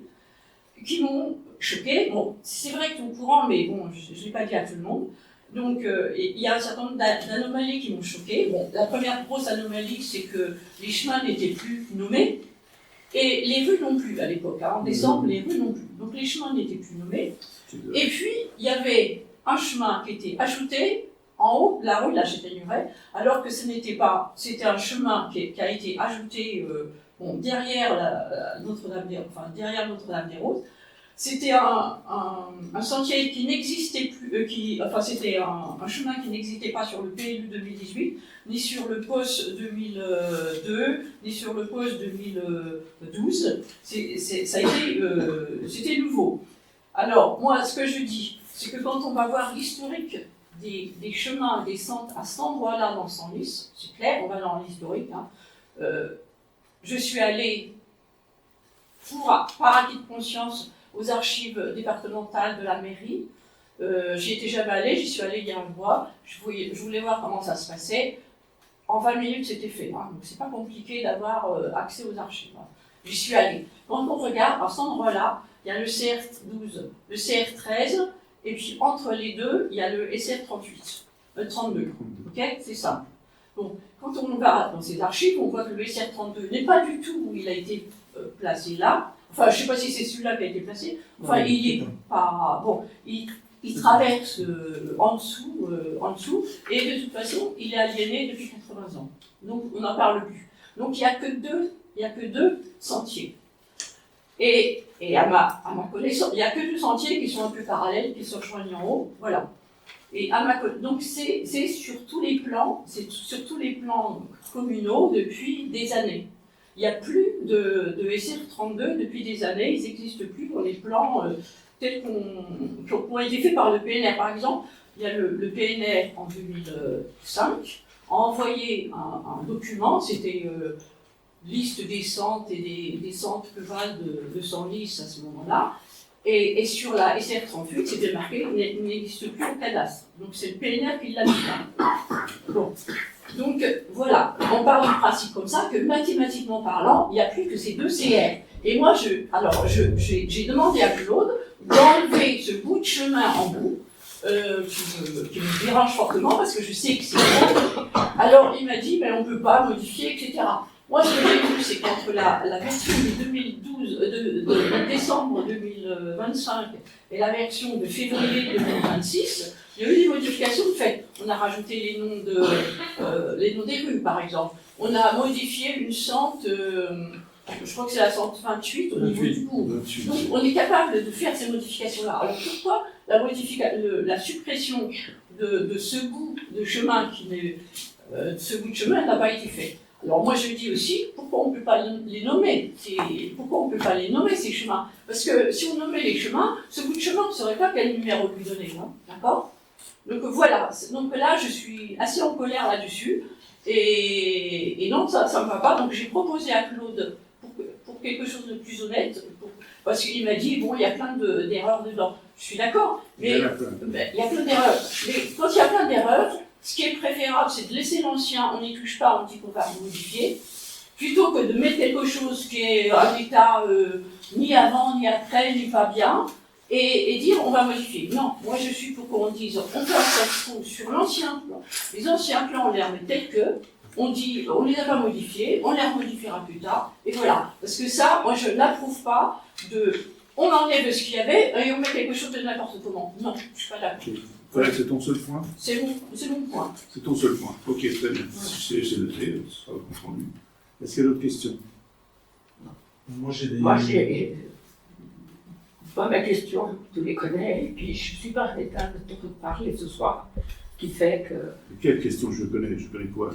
Speaker 4: qui m'ont choquée. Bon, c'est vrai que tu es au courant, mais bon, je ne l'ai pas dit à tout le monde. Donc, il y a un certain nombre d'anomalies qui m'ont choquée. Bon, la première grosse anomalie, c'est que les chemins n'étaient plus nommés, et les rues non plus à l'époque. Hein. En décembre, les rues non plus. Donc, les chemins n'étaient plus nommés. Et puis, il y avait un chemin qui était ajouté en haut de la rue, la Châtaigneraie, alors que ce n'était pas. C'était un chemin qui a été ajouté derrière derrière Notre-Dame-des-Roses. C'était un sentier qui n'existait plus, c'était un chemin qui n'existait pas sur le PLU 2018, ni sur le POS 2002, ni sur le POS 2012. C'était nouveau. Alors, moi, ce que je dis, c'est que quand on va voir l'historique des chemins et des centres à cet endroit-là dans Senlis, c'est clair, on va dans l'historique, hein, je suis allée, par acquis de conscience, aux archives départementales de la mairie. J'y étais jamais allée, j'y suis allée il y a un mois. Je voulais voir comment ça se passait. En 20 minutes, c'était fait. Hein. Donc, c'est pas compliqué d'avoir accès aux archives. Hein. J'y suis allée. Quand on regarde, à cet endroit-là, il y a le CR12, le CR13, et puis entre les deux, il y a le SR38, 32. Ok, c'est ça. Donc, quand on va dans ces archives, on voit que le SR32 n'est pas du tout où il a été placé là. Enfin, je ne sais pas si c'est celui-là qui a été placé. Enfin,
Speaker 2: Ouais,
Speaker 4: il est pas. Bon, il traverse en dessous, et de toute façon, il est aliéné depuis 80 ans. Donc, on n'en parle plus. Donc, il n'y a que deux sentiers. Et à ma connaissance, il n'y a que deux sentiers qui sont un peu parallèles, qui se rejoignent en haut. Voilà. Et donc, c'est sur tous les plans, communaux depuis des années. Il n'y a plus de SR32 depuis des années, ils n'existent plus pour les plans tels qui ont été faits par le PNR. Par exemple, il y a le PNR en 2005 a envoyé un document, c'était liste des centres et des centres que valent de Senlis à ce moment-là. Et sur la SR38, c'était marqué « n'existe plus au cadastre ». Donc c'est le PNR qui l'a mis là. Bon. Donc voilà, on part du principe comme ça que mathématiquement parlant, il n'y a plus que ces deux CR. Et moi, j'ai demandé à Claude d'enlever ce bout de chemin en bout, qui me dérange fortement parce que je sais que c'est bon. Alors il m'a dit, on ne peut pas modifier, etc. Moi, ce que j'ai vu, c'est qu'entre la version de 2012, de décembre 2025 et la version de février 2026, il y a eu des modifications de fait. On a rajouté les noms des rues, par exemple. On a modifié une centre, je crois que c'est la centre 28 au niveau du bourg. Donc, on est capable de faire ces modifications-là. Alors, pourquoi la suppression de ce bout de chemin n'a pas été faite? Alors moi je dis aussi, pourquoi on ne peut pas les nommer? Pourquoi on ne peut pas les nommer ces chemins? Parce que si on nommait les chemins, ce bout de chemin, on ne saurait pas quel numéro lui donner, non? D'accord? Donc voilà, donc là je suis assez en colère là-dessus, et non, ça ne me va pas, donc j'ai proposé à Claude pour quelque chose de plus honnête, parce qu'il m'a dit, bon, il y a plein d'erreurs dedans. Je suis d'accord, mais il y a plein d'erreurs. Mais quand il y a plein d'erreurs, ce qui est préférable, c'est de laisser l'ancien, on n'y touche pas, on dit qu'on va modifier, plutôt que de mettre quelque chose qui est un état ni avant, ni après, ni pas bien, et dire on va modifier. Non, moi je suis pour qu'on dise, on peut faire sur l'ancien plan. Les anciens plans, on les remet tels que, on dit, on les a pas modifiés, on les remodifiera plus tard, et voilà. Parce que ça, moi je n'approuve pas on enlève ce qu'il y avait et on met quelque chose de n'importe comment. Non, je suis pas d'accord.
Speaker 1: Ouais, c'est ton seul point?
Speaker 4: C'est mon point.
Speaker 1: C'est ton seul point. Ok, très bien. C'est noté, ce sera comprendu. Est-ce qu'il y a d'autres questions?
Speaker 2: Moi, j'ai
Speaker 5: Moi, ma question, tu les connais, et puis je suis pas en état de te parler ce soir, qui fait que...
Speaker 1: Quelle question je connais? Je connais quoi?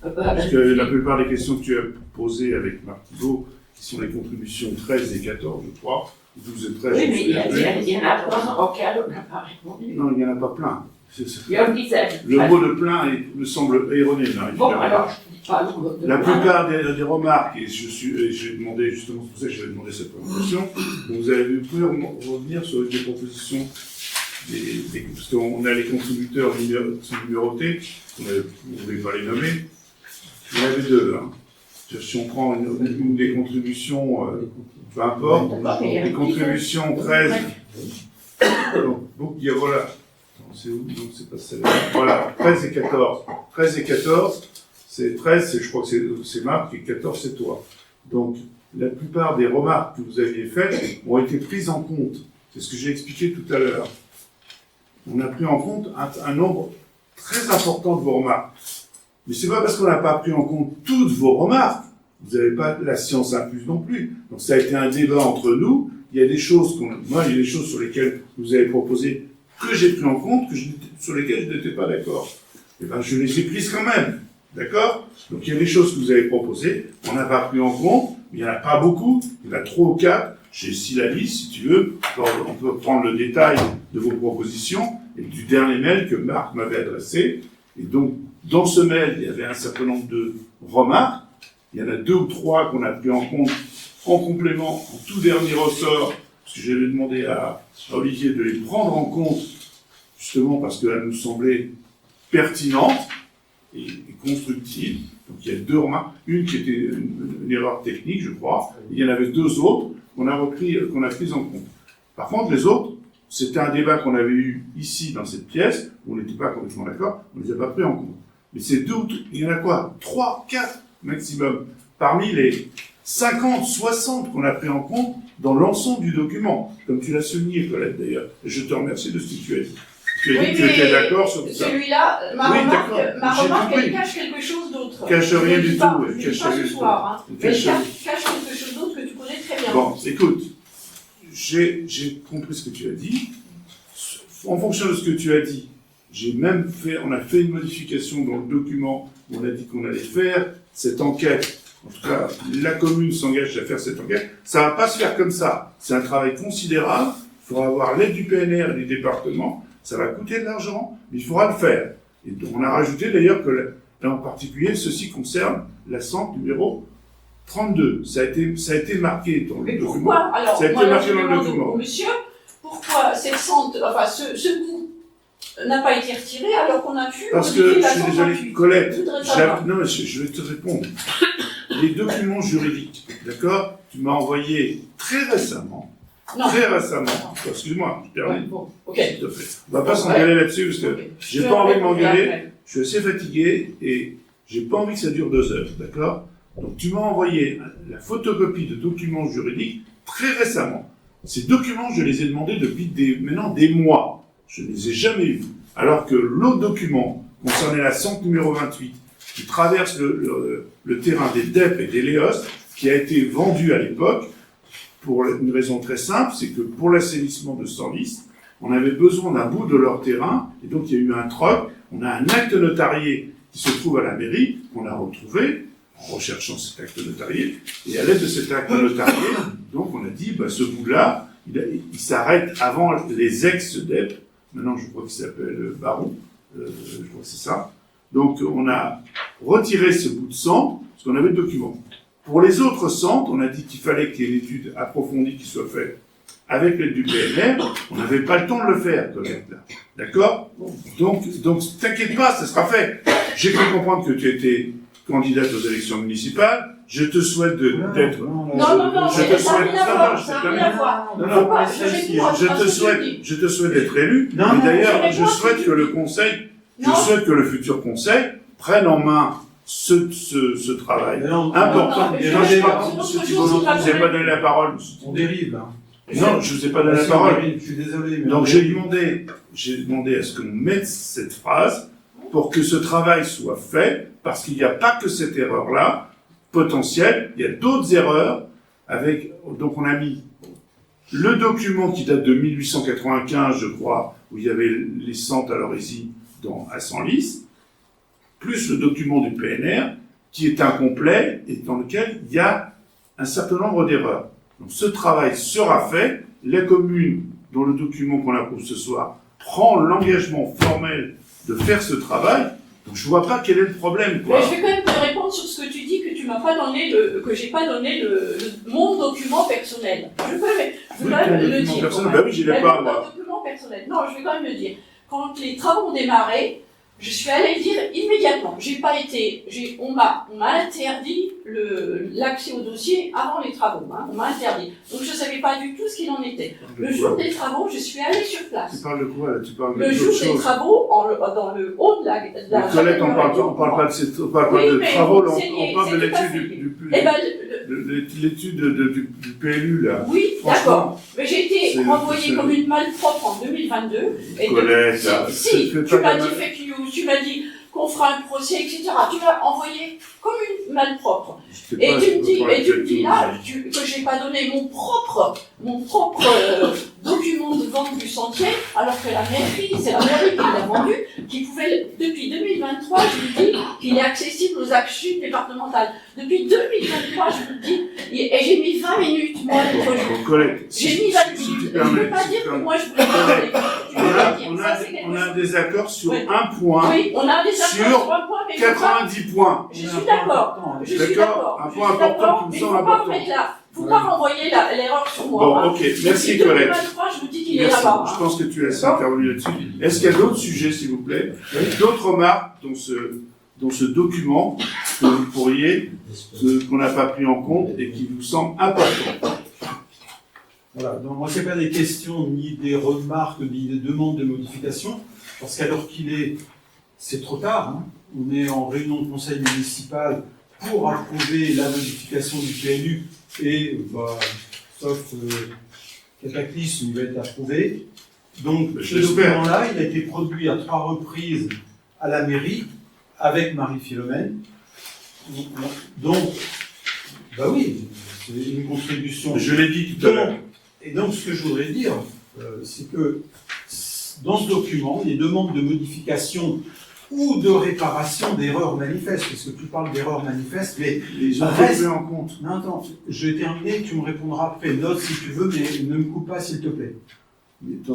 Speaker 1: Parce que la plupart des questions que tu as posées avec Marc Thibault, qui sont les contributions 13 et 14, je crois, 12 et 13...
Speaker 5: Oui, mais il y en a plein auxquels on n'a pas répondu.
Speaker 1: Non, il n'y en a pas plein.
Speaker 5: Il y en a une dizaine.
Speaker 1: Le mot de plein me semble erroné. Là,
Speaker 5: bon, alors, je ne dis pas le mot de
Speaker 1: la
Speaker 5: plein.
Speaker 1: plupart des remarques, et j'ai demandé, justement, c'est pour ça que j'avais demandé cette présentation, vous avez pu revenir sur les propositions, parce qu'on a les contributeurs numérotés, vous ne voulez pas les nommer, il y en avait deux. Hein. Si on prend une des contributions, peu importe, les contributions 13, donc il y a, voilà, c'est où? Donc c'est pas celle-là. Voilà, 13 et 14. 13 et 14, c'est 13, je crois que c'est Marc, et 14, c'est toi. Donc, la plupart des remarques que vous aviez faites ont été prises en compte. C'est ce que j'ai expliqué tout à l'heure. On a pris en compte un nombre très important de vos remarques. Mais c'est pas parce qu'on n'a pas pris en compte toutes vos remarques, vous n'avez pas la science infuse non plus. Donc ça a été un débat entre nous. Il y a des choses il y a des choses sur lesquelles vous avez proposé que j'ai pris en compte, sur lesquelles je n'étais pas d'accord. Eh ben, je les ai prises quand même. D'accord? Donc il y a des choses que vous avez proposées, on n'a pas pris en compte, mais il n'y en a pas beaucoup, il y en a 3 ou 4. J'ai ici la liste, si tu veux. On peut prendre le détail de vos propositions et du dernier mail que Marc m'avait adressé. Et donc, dans ce mail, il y avait un certain nombre de remarques. Il y en a 2 ou 3 qu'on a pris en compte en complément, en tout dernier ressort, parce que j'avais demandé à Olivier de les prendre en compte, justement parce qu'elles nous semblaient pertinentes. et constructive. Donc il y a 2 remarques, une qui était une erreur technique, je crois, et il y en avait 2 autres qu'on a prises en compte. Par contre, les autres, c'était un débat qu'on avait eu ici, dans cette pièce, où on n'était pas complètement d'accord, on ne les a pas pris en compte. Mais ces 2, il y en a quoi 3, 4 maximum, parmi les 50, 60 qu'on a pris en compte dans l'ensemble du document, comme tu l'as souligné, Colette, d'ailleurs. Et je te remercie de ce que tu as dit. Tu as dit que tu étais d'accord sur ça.
Speaker 4: Celui-là, ma
Speaker 1: Oui,
Speaker 4: remarque,
Speaker 1: d'accord. J'ai compris.
Speaker 4: elle cache quelque chose d'autre.
Speaker 1: Cache rien
Speaker 4: Je
Speaker 1: du
Speaker 4: dis pas-
Speaker 1: tout,
Speaker 4: je
Speaker 1: elle
Speaker 4: dis
Speaker 1: cache
Speaker 4: pas
Speaker 1: rien
Speaker 4: ce
Speaker 1: du tout.
Speaker 4: soir, hein.
Speaker 1: Elle
Speaker 4: Mais
Speaker 1: cache
Speaker 4: elle
Speaker 1: rien.
Speaker 4: cache quelque chose d'autre que tu connais très bien.
Speaker 1: Bon, écoute, j'ai compris ce que tu as dit. En fonction de ce que tu as dit, on a fait une modification dans le document où on a dit qu'on allait faire cette enquête. En tout cas, la commune s'engage à faire cette enquête. Ça va pas se faire comme ça. C'est un travail considérable. Il faudra avoir l'aide du PNR et du département. Ça va coûter de l'argent, mais il faudra le faire. Et donc, on a rajouté d'ailleurs que, là en particulier, ceci concerne la centre numéro 32. Ça a été marqué dans le
Speaker 4: Mais
Speaker 1: document.
Speaker 4: pourquoi alors,
Speaker 1: Ça a été
Speaker 4: moi,
Speaker 1: marqué
Speaker 4: je
Speaker 1: dans le
Speaker 4: demande
Speaker 1: document.
Speaker 4: au monsieur, pourquoi cette centre, enfin, ce bout n'a pas été retiré alors qu'on a pu
Speaker 1: Parce
Speaker 4: modifier
Speaker 1: que,
Speaker 4: la
Speaker 1: je suis désolé,
Speaker 4: 128.
Speaker 1: Colette,
Speaker 4: Je voudrais savoir.
Speaker 1: non, mais je vais te répondre. Les documents juridiques, d'accord, tu m'as envoyé très récemment,
Speaker 4: Non.
Speaker 1: excuse-moi, je
Speaker 4: Ouais,
Speaker 1: termine,
Speaker 4: bon, ok.
Speaker 1: s'il te plaît. On va pas s'engueuler là-dessus, parce que
Speaker 4: Ok.
Speaker 1: j'ai
Speaker 4: Je
Speaker 1: pas envie de
Speaker 4: vais
Speaker 1: m'engueuler,
Speaker 4: après.
Speaker 1: je suis assez fatigué, et j'ai pas envie que ça dure 2 heures, d'accord? Donc tu m'as envoyé la photocopie de documents juridiques très récemment. Ces documents, je les ai demandés depuis maintenant des mois. Je ne les ai jamais eus. Alors que l'autre document, concernait la centre numéro 28, qui traverse le terrain des DEP et des LEOS, qui a été vendu à l'époque, pour une raison très simple, c'est que pour l'assainissement de Senlis, on avait besoin d'un bout de leur terrain, et donc il y a eu un troc, on a un acte notarié qui se trouve à la mairie, qu'on a retrouvé, en recherchant cet acte notarié, et à l'aide de cet acte notarié, donc on a dit, bah, ce bout-là, il s'arrête avant les ex-DEP, maintenant je crois qu'il s'appelle Baron, je crois que c'est ça. Donc on a retiré ce bout de centre, parce qu'on avait le document. Pour les autres centres, on a dit qu'il fallait qu'il y ait une étude approfondie qui soit faite avec l'aide du PNR. On n'avait pas le temps de le faire, Colette, là. D'accord? Donc, t'inquiète pas, ça sera fait. J'ai cru comprendre que tu étais candidate aux élections municipales. Je te souhaite d'être...
Speaker 4: Non,
Speaker 1: Je te
Speaker 4: ça n'a
Speaker 1: souhaite...
Speaker 4: rien à voir, ça n'a rien à voir.
Speaker 1: Non,
Speaker 4: Faut
Speaker 1: non,
Speaker 4: pas- je réponds à ce que tu dis.
Speaker 1: je te souhaite d'être élu.
Speaker 4: Non,
Speaker 1: et
Speaker 4: non,
Speaker 1: d'ailleurs,
Speaker 4: je
Speaker 1: je
Speaker 4: réponds à ce
Speaker 1: souhaite
Speaker 4: que
Speaker 1: que
Speaker 4: tu
Speaker 1: le
Speaker 4: dis.
Speaker 1: conseil,
Speaker 4: Non.
Speaker 1: je souhaite que le futur conseil prenne en main ce travail.
Speaker 2: Non,
Speaker 1: Important.
Speaker 4: non, mais
Speaker 1: Et
Speaker 4: je
Speaker 1: non,
Speaker 4: vais
Speaker 1: pas,
Speaker 4: pas-
Speaker 1: monsieur
Speaker 4: autre
Speaker 1: Thibault,
Speaker 4: chose,
Speaker 1: je vous ai pas donné la parole.
Speaker 2: on dérive là.
Speaker 1: Non, je vous ai pas donné la
Speaker 2: Si, on
Speaker 1: parole.
Speaker 2: dérive, je suis désolé. Mais
Speaker 1: Donc
Speaker 2: on
Speaker 1: j'ai
Speaker 2: dérive.
Speaker 1: demandé à ce qu'on mette cette phrase pour que ce travail soit fait, parce qu'il n'y a pas que cette erreur-là potentielle, il y a d'autres erreurs donc on a mis le document qui date de 1895, je crois, où il y avait les centres à l'origine à Senlis, plus le document du PNR, qui est incomplet et dans lequel il y a un certain nombre d'erreurs. Donc ce travail sera fait, la commune, dont le document qu'on approuve ce soir, prend l'engagement formel de faire ce travail, donc je vois pas quel est le problème, quoi.
Speaker 4: Mais je vais quand même te répondre sur ce que tu dis, que tu m'as pas donné que j'ai pas donné mon document personnel. Je veux
Speaker 1: Oui,
Speaker 4: quand même
Speaker 1: ton
Speaker 4: le
Speaker 1: document
Speaker 4: dire.
Speaker 1: personnel,
Speaker 4: quand même.
Speaker 1: bah oui, je l'ai
Speaker 4: Mais
Speaker 1: pas,
Speaker 4: mon
Speaker 1: moi.
Speaker 4: document personnel. Non, je vais quand même le dire. Quand les travaux ont démarré, je suis allée le dire immédiatement. On m'a interdit l'accès au dossier avant les travaux. Hein. On m'a interdit. Donc je savais pas du tout ce qu'il en était. Le jour des travaux, je suis allée sur place.
Speaker 1: Tu parles de quoi, là? Tu parles de
Speaker 4: Le jour
Speaker 1: d'autres
Speaker 4: des
Speaker 1: choses.
Speaker 4: travaux, dans le haut de la
Speaker 1: Mais Colette, on parle pas
Speaker 4: Oui,
Speaker 1: de
Speaker 4: mais
Speaker 1: travaux, là,
Speaker 4: c'est lié,
Speaker 1: on parle de
Speaker 4: c'est tout à
Speaker 1: l'étude
Speaker 4: fait
Speaker 1: du
Speaker 4: Eh ben,
Speaker 1: l'étude du PLU, là.
Speaker 4: oui,
Speaker 1: Franchement,
Speaker 4: d'accord. Mais j'ai été
Speaker 1: c'est-
Speaker 4: renvoyée
Speaker 1: c'est-
Speaker 4: comme une malpropre en 2022. Et
Speaker 1: Colette, là,
Speaker 4: si,
Speaker 1: fais
Speaker 4: tu
Speaker 1: pas
Speaker 4: m'as
Speaker 1: de
Speaker 4: dit
Speaker 1: mal.
Speaker 4: fake news, tu m'as dit qu'on fera un procès, etc. Tu m'as envoyé comme une malpropre.
Speaker 1: Je sais
Speaker 4: Et
Speaker 1: pas,
Speaker 4: tu
Speaker 1: je
Speaker 4: me
Speaker 1: peux
Speaker 4: dis,
Speaker 1: pas
Speaker 4: et tu me dis là
Speaker 1: exactement.
Speaker 4: que j'ai pas donné mon propre document de vente du sentier, alors que la mairie, c'est la mairie qui l'a vendu, qui pouvait, depuis 2023, je vous dis, qu'il est accessible aux archives départementales. Depuis 2023, je vous dis, et j'ai mis 20 minutes, moi, l'autre jour.
Speaker 1: Bon, Colette,
Speaker 4: J'ai mis 20 minutes. Je ne peux pas dire que moi, je voulais pas donner. Tu peux pas dire. Ça, c'est quelque
Speaker 1: on a
Speaker 4: chose.
Speaker 1: des accords sur
Speaker 4: Ouais.
Speaker 1: un point,
Speaker 4: Oui, on a des
Speaker 1: sur
Speaker 4: accords sur un point, mais il faut pas-
Speaker 1: 90 points.
Speaker 4: je suis d'accord. Je suis d'accord.
Speaker 1: Un
Speaker 4: Je
Speaker 1: point
Speaker 4: suis
Speaker 1: important
Speaker 4: d'accord,
Speaker 1: qui me
Speaker 4: mais
Speaker 1: semble
Speaker 4: il faut pas
Speaker 1: important.
Speaker 4: remettre là. Faut pas renvoyer l'erreur sur moi.
Speaker 1: Bon,
Speaker 4: hein.
Speaker 1: ok, merci
Speaker 4: Depuis
Speaker 1: Colette.
Speaker 4: 2023, je vous dis qu'il est
Speaker 1: Merci.
Speaker 4: là-bas.
Speaker 1: Je
Speaker 4: hein.
Speaker 1: pense que tu as assez
Speaker 4: D'accord.
Speaker 1: intervenu là-dessus. Est-ce qu'il y a d'autres sujets, s'il vous plaît? D'autres remarques dans ce document que vous pourriez, qu'on n'a pas pris en compte et qui vous semble important.
Speaker 2: Voilà, donc moi, ce n'est pas des questions, ni des remarques, ni des demandes de modification, parce qu'alors qu'il est, c'est trop tard, hein. On est en réunion de conseil municipal pour approuver la modification du PLU, et, sauf cataclysme, il va être approuvé. Donc, ce document-là, il a été produit à 3 reprises à la mairie, avec Marie-Philomène. Donc, bah oui, c'est une contribution.
Speaker 1: Je l'ai dit tout à l'heure.
Speaker 2: Et donc, ce que je voudrais dire, c'est que dans ce document, les demandes de modification ou de réparation d'erreurs manifestes, parce que tu parles d'erreurs manifestes, mais
Speaker 1: Ils ont pris en compte.
Speaker 2: non, attends, je vais terminer, tu me répondras après. Note si tu veux, mais ne me coupe pas, s'il te plaît.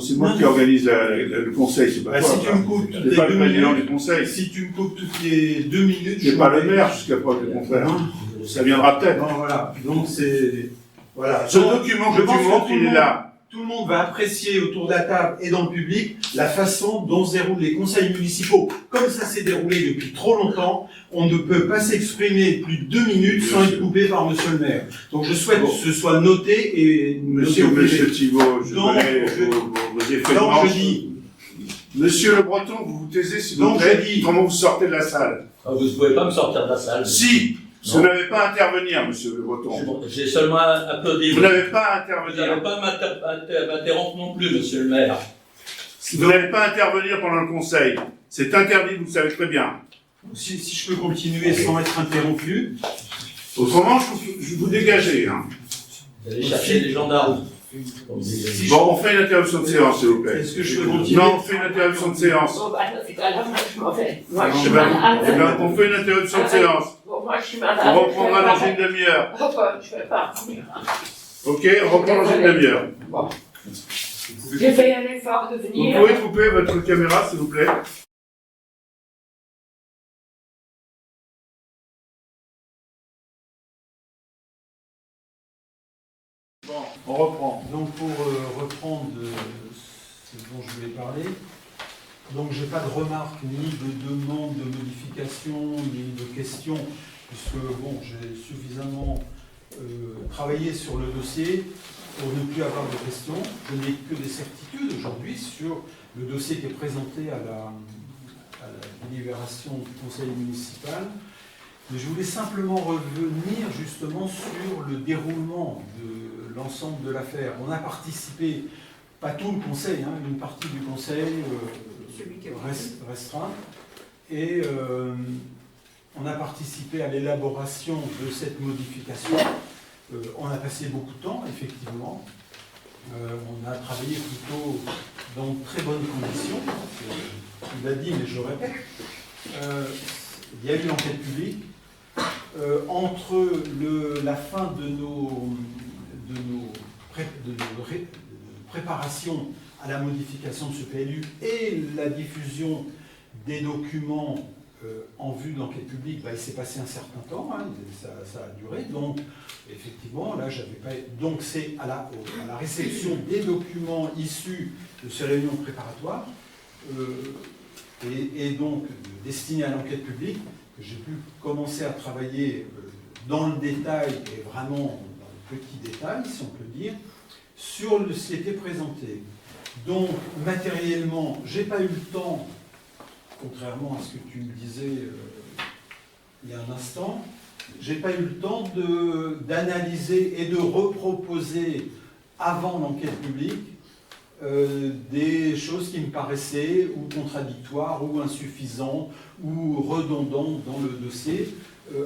Speaker 1: C'est moi qui organise le conseil, c'est pas toi.
Speaker 2: Si tu me coupes toutes
Speaker 1: C'est
Speaker 2: les
Speaker 1: pas
Speaker 2: 2
Speaker 1: le président
Speaker 2: minutes,
Speaker 1: du conseil.
Speaker 2: si tu me coupes toutes les 2 minutes,
Speaker 1: C'est pas le maire jusqu'à preuve du contraire.
Speaker 2: Non.
Speaker 1: Ça viendra peut-être.
Speaker 2: Bon, voilà. Donc c'est voilà.
Speaker 1: Ce
Speaker 2: Donc,
Speaker 1: document
Speaker 2: je
Speaker 1: que
Speaker 2: pense
Speaker 1: tu
Speaker 2: que
Speaker 1: montres,
Speaker 2: tout le
Speaker 1: il est
Speaker 2: monde-
Speaker 1: là.
Speaker 2: Tout le monde va apprécier autour de la table et dans le public la façon dont se déroulent les conseils municipaux. Comme ça s'est déroulé depuis trop longtemps, on ne peut pas s'exprimer plus de 2 minutes sans être coupé par monsieur le maire. Donc je souhaite
Speaker 1: Bon.
Speaker 2: que ce soit noté et noté au
Speaker 1: Monsieur
Speaker 2: privé.
Speaker 1: Thibault, je
Speaker 2: Donc,
Speaker 1: connais
Speaker 2: je-
Speaker 1: vos effets de
Speaker 2: Donc
Speaker 1: manche.
Speaker 2: je dis,
Speaker 1: Monsieur Le Breton, vous vous taisez s'il vous
Speaker 2: Donc,
Speaker 1: plaît.
Speaker 2: je dis-
Speaker 1: Comment vous sortez de la salle?
Speaker 6: Ah, vous ne pouvez pas me sortir de la salle.
Speaker 1: Si,
Speaker 6: Non.
Speaker 1: vous n'avez pas à intervenir, monsieur Le Breton.
Speaker 6: J'ai seulement applaudi.
Speaker 1: Vous n'avez pas à
Speaker 6: Vous n'avez
Speaker 1: intervenir.
Speaker 6: pas à m'interrompre non plus, monsieur le maire.
Speaker 1: Vous n'avez pas à intervenir pendant le conseil. C'est interdit, vous le savez très bien.
Speaker 2: si je peux continuer sans être interrompu,
Speaker 1: Autrement, je vous dégagez. Hein.
Speaker 6: Vous allez chercher les gendarmes.
Speaker 2: si
Speaker 1: Bon, on fait une interruption de séance, s'il vous plaît.
Speaker 2: est-ce que je peux continuer?
Speaker 1: Non, on fait une interruption de séance.
Speaker 5: Bon, bah, dans ce cas-là, moi, je m'en vais. Moi, je
Speaker 1: Eh
Speaker 5: suis
Speaker 1: ben,
Speaker 5: malade.
Speaker 1: on fait une interruption de séance.
Speaker 5: Bon, moi, je suis malade.
Speaker 1: On reprendra dans une demi-heure.
Speaker 5: Enfin, je vais pas revenir.
Speaker 1: Ok, on reprend dans une demi-heure.
Speaker 5: Bon. J'ai fait un effort de
Speaker 1: Vous
Speaker 5: venir.
Speaker 1: pouvez couper votre caméra, s'il vous plaît. Bon, on reprend.
Speaker 2: Donc pour reprendre ce dont je voulais parler, donc j'ai pas de remarques ni de demandes de modification ni de questions, puisque bon, j'ai suffisamment travaillé sur le dossier pour ne plus avoir de questions. Je n'ai que des certitudes aujourd'hui sur le dossier qui est présenté à la délibération du conseil municipal. Mais je voulais simplement revenir justement sur le déroulement de l'ensemble de l'affaire. On a participé, pas tout le conseil, hein, une partie du conseil restreinte, et on a participé à l'élaboration de cette modification. On a passé beaucoup de temps, effectivement. On a travaillé plutôt dans de très bonnes conditions. Il l'a dit, mais je le répète. Il y a eu l'enquête publique. Entre la fin de nos préparations à la modification de ce PLU et la diffusion des documents en vue de l'enquête publique, il s'est passé un certain temps, hein, ça a duré. Donc, effectivement, là, j'avais pas. Donc, c'est à la réception des documents issus de ces réunions préparatoires et donc destinés à l'enquête publique que j'ai pu commencer à travailler dans le détail et vraiment dans le petit détail, si on peut dire, sur ce qui était présenté. Donc, matériellement, j'ai pas eu le temps, contrairement à ce que tu me disais il y a un instant, j'ai pas eu le temps d'analyser et de reproposer avant l'enquête publique des choses qui me paraissaient ou contradictoires ou insuffisantes ou redondantes dans le dossier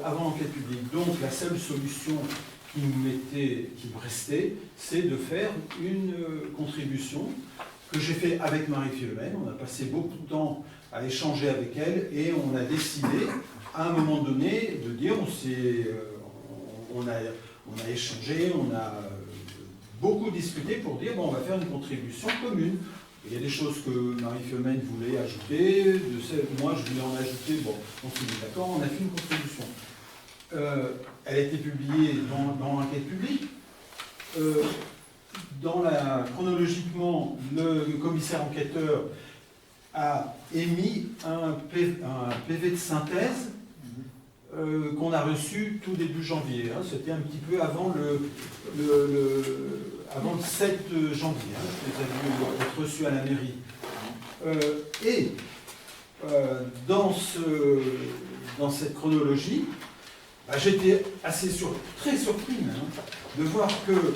Speaker 2: avant l'enquête publique. Donc la seule solution qui me restait, c'est de faire une contribution que j'ai fait avec Marie-Philomène. On a passé beaucoup de temps à échanger avec elle et on a décidé à un moment donné de dire on a échangé, on a beaucoup discuté pour dire bon, on va faire une contribution commune. Il y a des choses que Marie-Philomène voulait ajouter, moi je voulais en ajouter, bon, on s'est mis d'accord, on a fait une contribution. Elle a été publiée dans l'enquête publique. Chronologiquement, le commissaire enquêteur a émis un PV de synthèse qu'on a reçu tout début janvier. Hein. C'était un petit peu avant avant le 7 janvier. Hein. Je les ai vus être reçus à la mairie. Dans cette chronologie, j'étais très surpris de voir que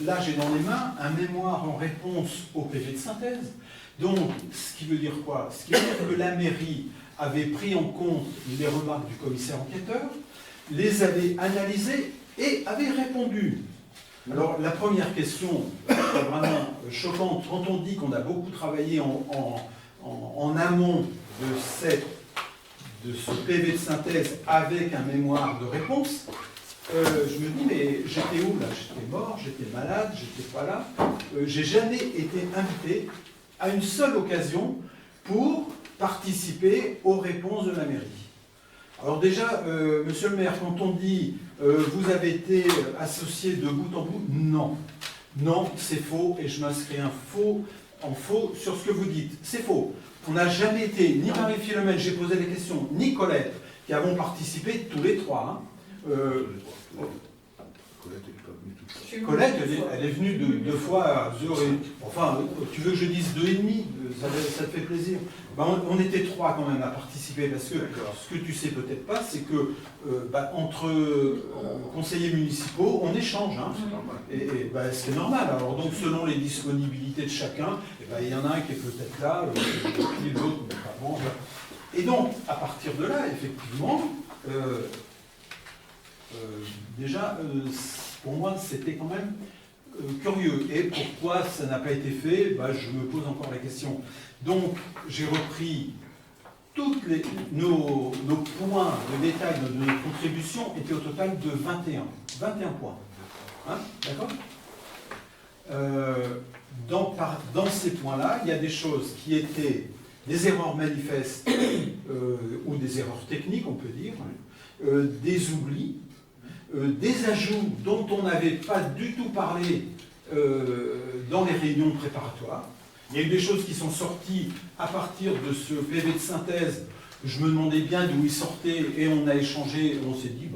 Speaker 2: là j'ai dans les mains un mémoire en réponse au PV de synthèse. Donc, ce qui veut dire quoi? Ce qui veut dire que la mairie avait pris en compte les remarques du commissaire enquêteur, les avait analysées et avait répondu. Alors, la première question, vraiment choquante, quand on dit qu'on a beaucoup travaillé en amont de ce PV de synthèse avec un mémoire de réponse, je me dis, mais j'étais où là? J'étais mort, j'étais malade, j'étais pas là. J'ai jamais été invité à une seule occasion pour participer aux réponses de la mairie. Alors déjà, monsieur le maire, quand on dit vous avez été associé de bout en bout, non. Non, c'est faux, et je m'inscris en faux sur ce que vous dites. C'est faux. On n'a jamais été, ni Marie-Philomène, j'ai posé les questions, ni Colette, qui avons participé tous les trois. Hein.
Speaker 1: Colette n'est pas venue toute seule.
Speaker 2: Colette, elle est venue deux fois à Zurich. Enfin, tu veux que je dise 2,5, ça te fait plaisir. Ben, on était trois quand même à participer, parce que ce que tu sais peut-être pas, c'est que entre conseillers municipaux, on échange. Hein. Et c'est normal. Alors donc, selon les disponibilités de chacun, il y en a un qui est peut-être là, puis l'autre n'est pas bon. Et donc, à partir de là, effectivement, déjà, pour moi, c'était quand même curieux. Et pourquoi ça n'a pas été fait? Je me pose encore la question. Donc, j'ai repris nos points de détail de notre contribution étaient au total de 21 points. Hein, d'accord? Dans ces points-là, il y a des choses qui étaient des erreurs manifestes ou des erreurs techniques, on peut dire, des oublis, des ajouts dont on n'avait pas du tout parlé dans les réunions préparatoires. Il y a eu des choses qui sont sorties à partir de ce PV de synthèse. Je me demandais bien d'où il sortait et on a échangé. On s'est dit,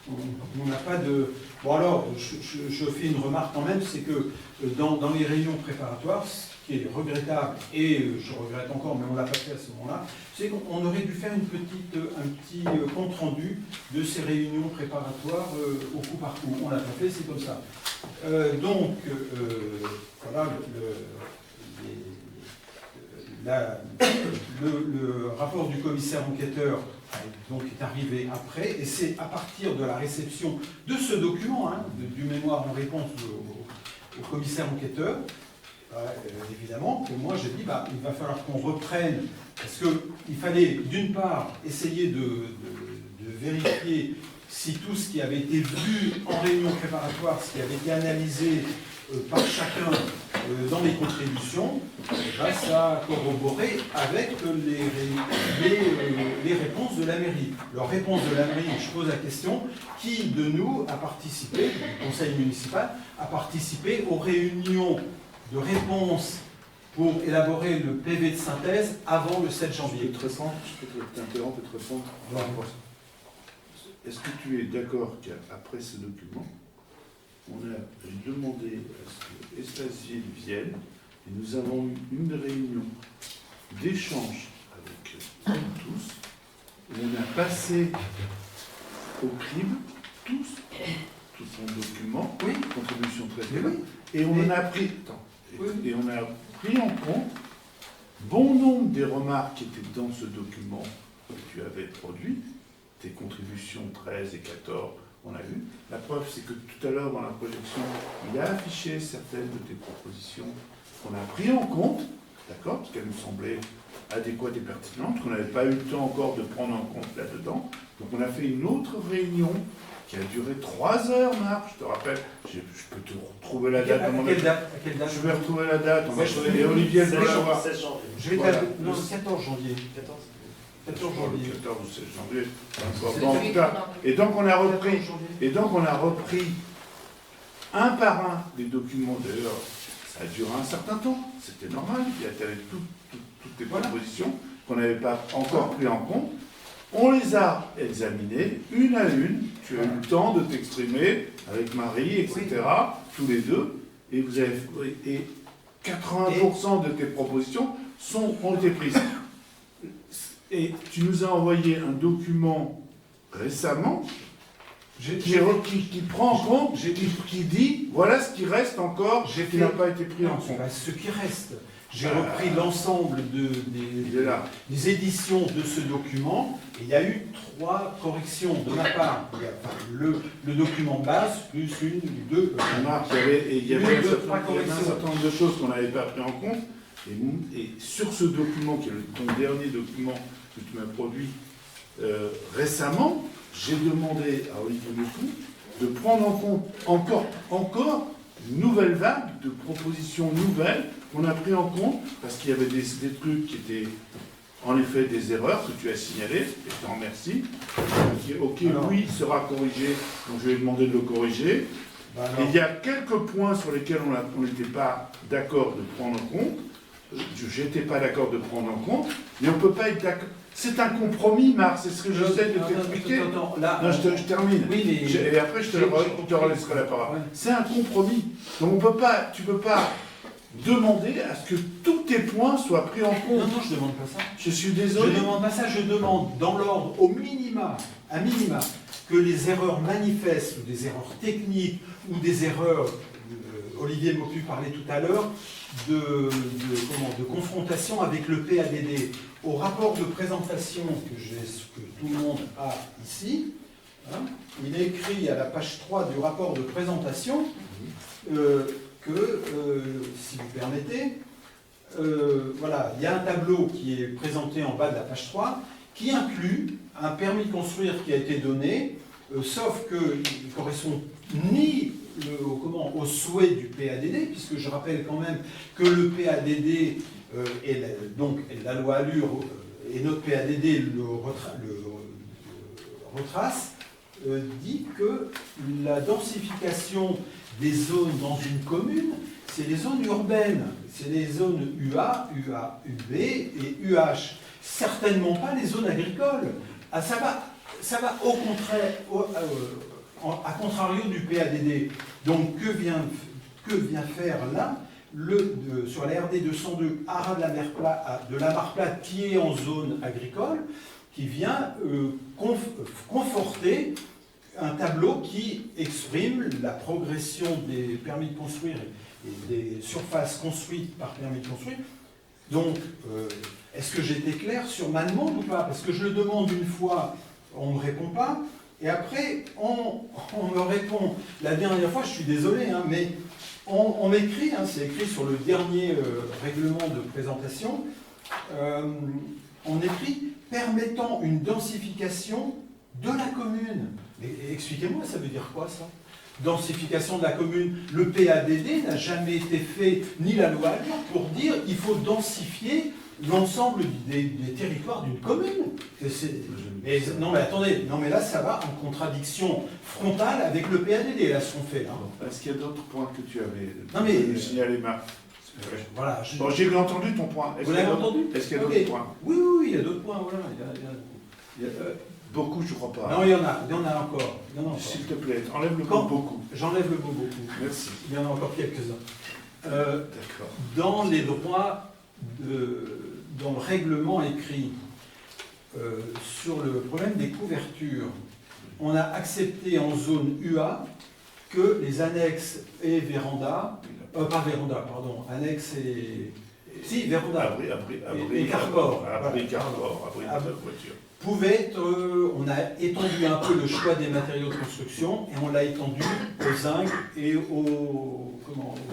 Speaker 2: on n'a pas de... Bon alors, je fais une remarque quand même, c'est que dans les réunions préparatoires, ce qui est regrettable, et je regrette encore, mais on ne l'a pas fait à ce moment-là, c'est qu'on aurait dû faire un petit compte-rendu de ces réunions préparatoires au coup par coup. On ne l'a pas fait, c'est comme ça. Voilà, le rapport du commissaire enquêteur donc, est arrivé après, et c'est à partir de la réception de ce document, hein, du mémoire en réponse au commissaire enquêteur, évidemment, que moi j'ai dit, il va falloir qu'on reprenne, parce qu'il fallait d'une part essayer de vérifier si tout ce qui avait été vu en réunion préparatoire, ce qui avait été analysé par chacun dans les contributions, ça a corroboré avec les réponses de la mairie. Leur réponse de la mairie, je pose la question, qui de nous a participé, du conseil municipal, a participé aux réunions de réponse pour élaborer le PV de synthèse avant le 7 janvier.
Speaker 1: Je peux t'interrompre et te répondre. Est-ce que tu es d'accord qu'après ce document, on a demandé à ce que Espace-Ville vienne et nous avons eu une réunion d'échange avec tous, où on a passé au crible tout son document, contribution traitée, et on en a pris, et on a pris en compte bon nombre des remarques qui étaient dans ce document que tu avais produit, tes contributions 13 et 14, on a vu. La preuve, c'est que tout à l'heure, dans la projection, il a affiché certaines de tes propositions qu'on a pris en compte, d'accord, parce qu'elles nous semblaient adéquates et pertinentes, qu'on n'avait pas eu le temps encore de prendre en compte là-dedans. Donc on a fait une autre réunion qui a duré 3 heures, Marc, je te rappelle, je peux te retrouver la date.
Speaker 2: À quelle date?
Speaker 1: Je vais retrouver la date, et Olivier va l'avoir.
Speaker 3: 16 janvier.
Speaker 2: Je vais le 14 janvier. 14 janvier.
Speaker 1: 14 ou 16 janvier. Bon, en tout cas, et donc on a repris un par un les documents. D'ailleurs, ça a duré un certain temps. C'était normal. Il y avait tout tes
Speaker 2: Voilà.
Speaker 1: propositions qu'on n'avait pas encore pris en compte. On les a examinées une à une. Tu as eu le temps de t'exprimer avec Marie, etc., tous les deux. Et vous avez, et 80% de tes propositions ont été prises. Et tu nous as envoyé un document récemment qui prend en compte, qui dit voilà ce qui reste encore, qui n'a pas été pris en compte.
Speaker 2: Ce qui reste. J'ai repris l'ensemble des éditions de ce document et il y a eu 3 corrections de ma part. Il y a, enfin, le document base plus une, deux.
Speaker 1: Remarque, il y avait un certain nombre de choses qu'on n'avait pas pris en compte. Et sur ce document, qui est ton dernier document que tu m'as produit récemment, j'ai demandé à Olivier Moutou de prendre en compte encore une nouvelle vague de propositions nouvelles qu'on a pris en compte, parce qu'il y avait des trucs qui étaient en effet des erreurs que tu as signalées, et je t'en remercie. Ok, oui, il sera corrigé, donc je vais demander de le corriger. Et il y a quelques points sur lesquels on n'était pas d'accord de prendre en compte. Je n'étais pas d'accord de prendre en compte, mais on ne peut pas être d'accord. C'est un compromis, Marc, c'est ce que j'essaie de t'expliquer. Non, je termine.
Speaker 2: Oui, mais
Speaker 1: et après, je te laisserai la parole. Ouais. C'est un compromis. Donc tu ne peux pas demander à ce que tous tes points soient pris en compte.
Speaker 2: Non, je ne demande pas ça.
Speaker 1: Je suis désolé.
Speaker 2: Je ne demande pas ça, je demande dans l'ordre, au minima, à minima, que les erreurs manifestes, ou des erreurs techniques, ou des erreurs, Olivier Maupu parlait tout à l'heure, de confrontation avec le PADD. Au rapport de présentation que tout le monde a ici, hein, il est écrit à la page 3 du rapport de présentation que, si vous permettez, voilà, il y a un tableau qui est présenté en bas de la page 3 qui inclut un permis de construire qui a été donné, sauf qu'il ne correspond ni au souhait du PADD, puisque je rappelle quand même que le PADD, donc la loi Allure et notre PADD le retrace, dit que la densification des zones dans une commune, c'est les zones urbaines, c'est les zones UA, UA, UB et UH, certainement pas les zones agricoles. Ah, ça va au contraire, à contrario du PADD. Donc que vient faire là sur la RD 202 Haras de la Mare-Plate qui est en zone agricole, qui vient conforter un tableau qui exprime la progression des permis de construire et des surfaces construites par permis de construire. Donc, est-ce que j'étais clair sur ma demande ou pas? Parce que je le demande une fois, on ne me répond pas, et après, on me répond. La dernière fois, je suis désolé, hein, mais on m'écrit, hein, c'est écrit sur le dernier règlement de présentation, on écrit « permettant une densification de la commune ». Expliquez-moi, ça veut dire quoi ça? Densification de la commune. Le PADD n'a jamais été fait, ni la loi Allure, pour dire qu'il faut densifier l'ensemble des territoires d'une commune. Non mais attendez, non mais là ça va en contradiction frontale avec le PADD, là ce qu'on fait là.
Speaker 1: Est-ce qu'il y a d'autres points que tu avais signalé, Marc?
Speaker 2: Voilà.
Speaker 1: Bon, j'ai entendu ton point.
Speaker 2: Vous l'avez entendu?
Speaker 1: Est-ce qu'il y a d'autres points?
Speaker 2: Oui, il y a d'autres points, voilà.
Speaker 1: Beaucoup, je crois pas.
Speaker 2: Non, il y en a encore.
Speaker 1: S'il te plaît, enlève le mot beaucoup.
Speaker 2: J'enlève le mot beaucoup.
Speaker 1: Merci.
Speaker 2: Il y en a encore quelques-uns.
Speaker 1: D'accord.
Speaker 2: Dans les droits, dans le règlement écrit sur le problème des couvertures, on a accepté en zone UA que les annexes et véranda, pas véranda, pardon, annexes et... Si, véranda. Et carport.
Speaker 1: Abri de voiture.
Speaker 2: Pouvait être, on a étendu un peu le choix des matériaux de construction et on l'a étendu au zinc et au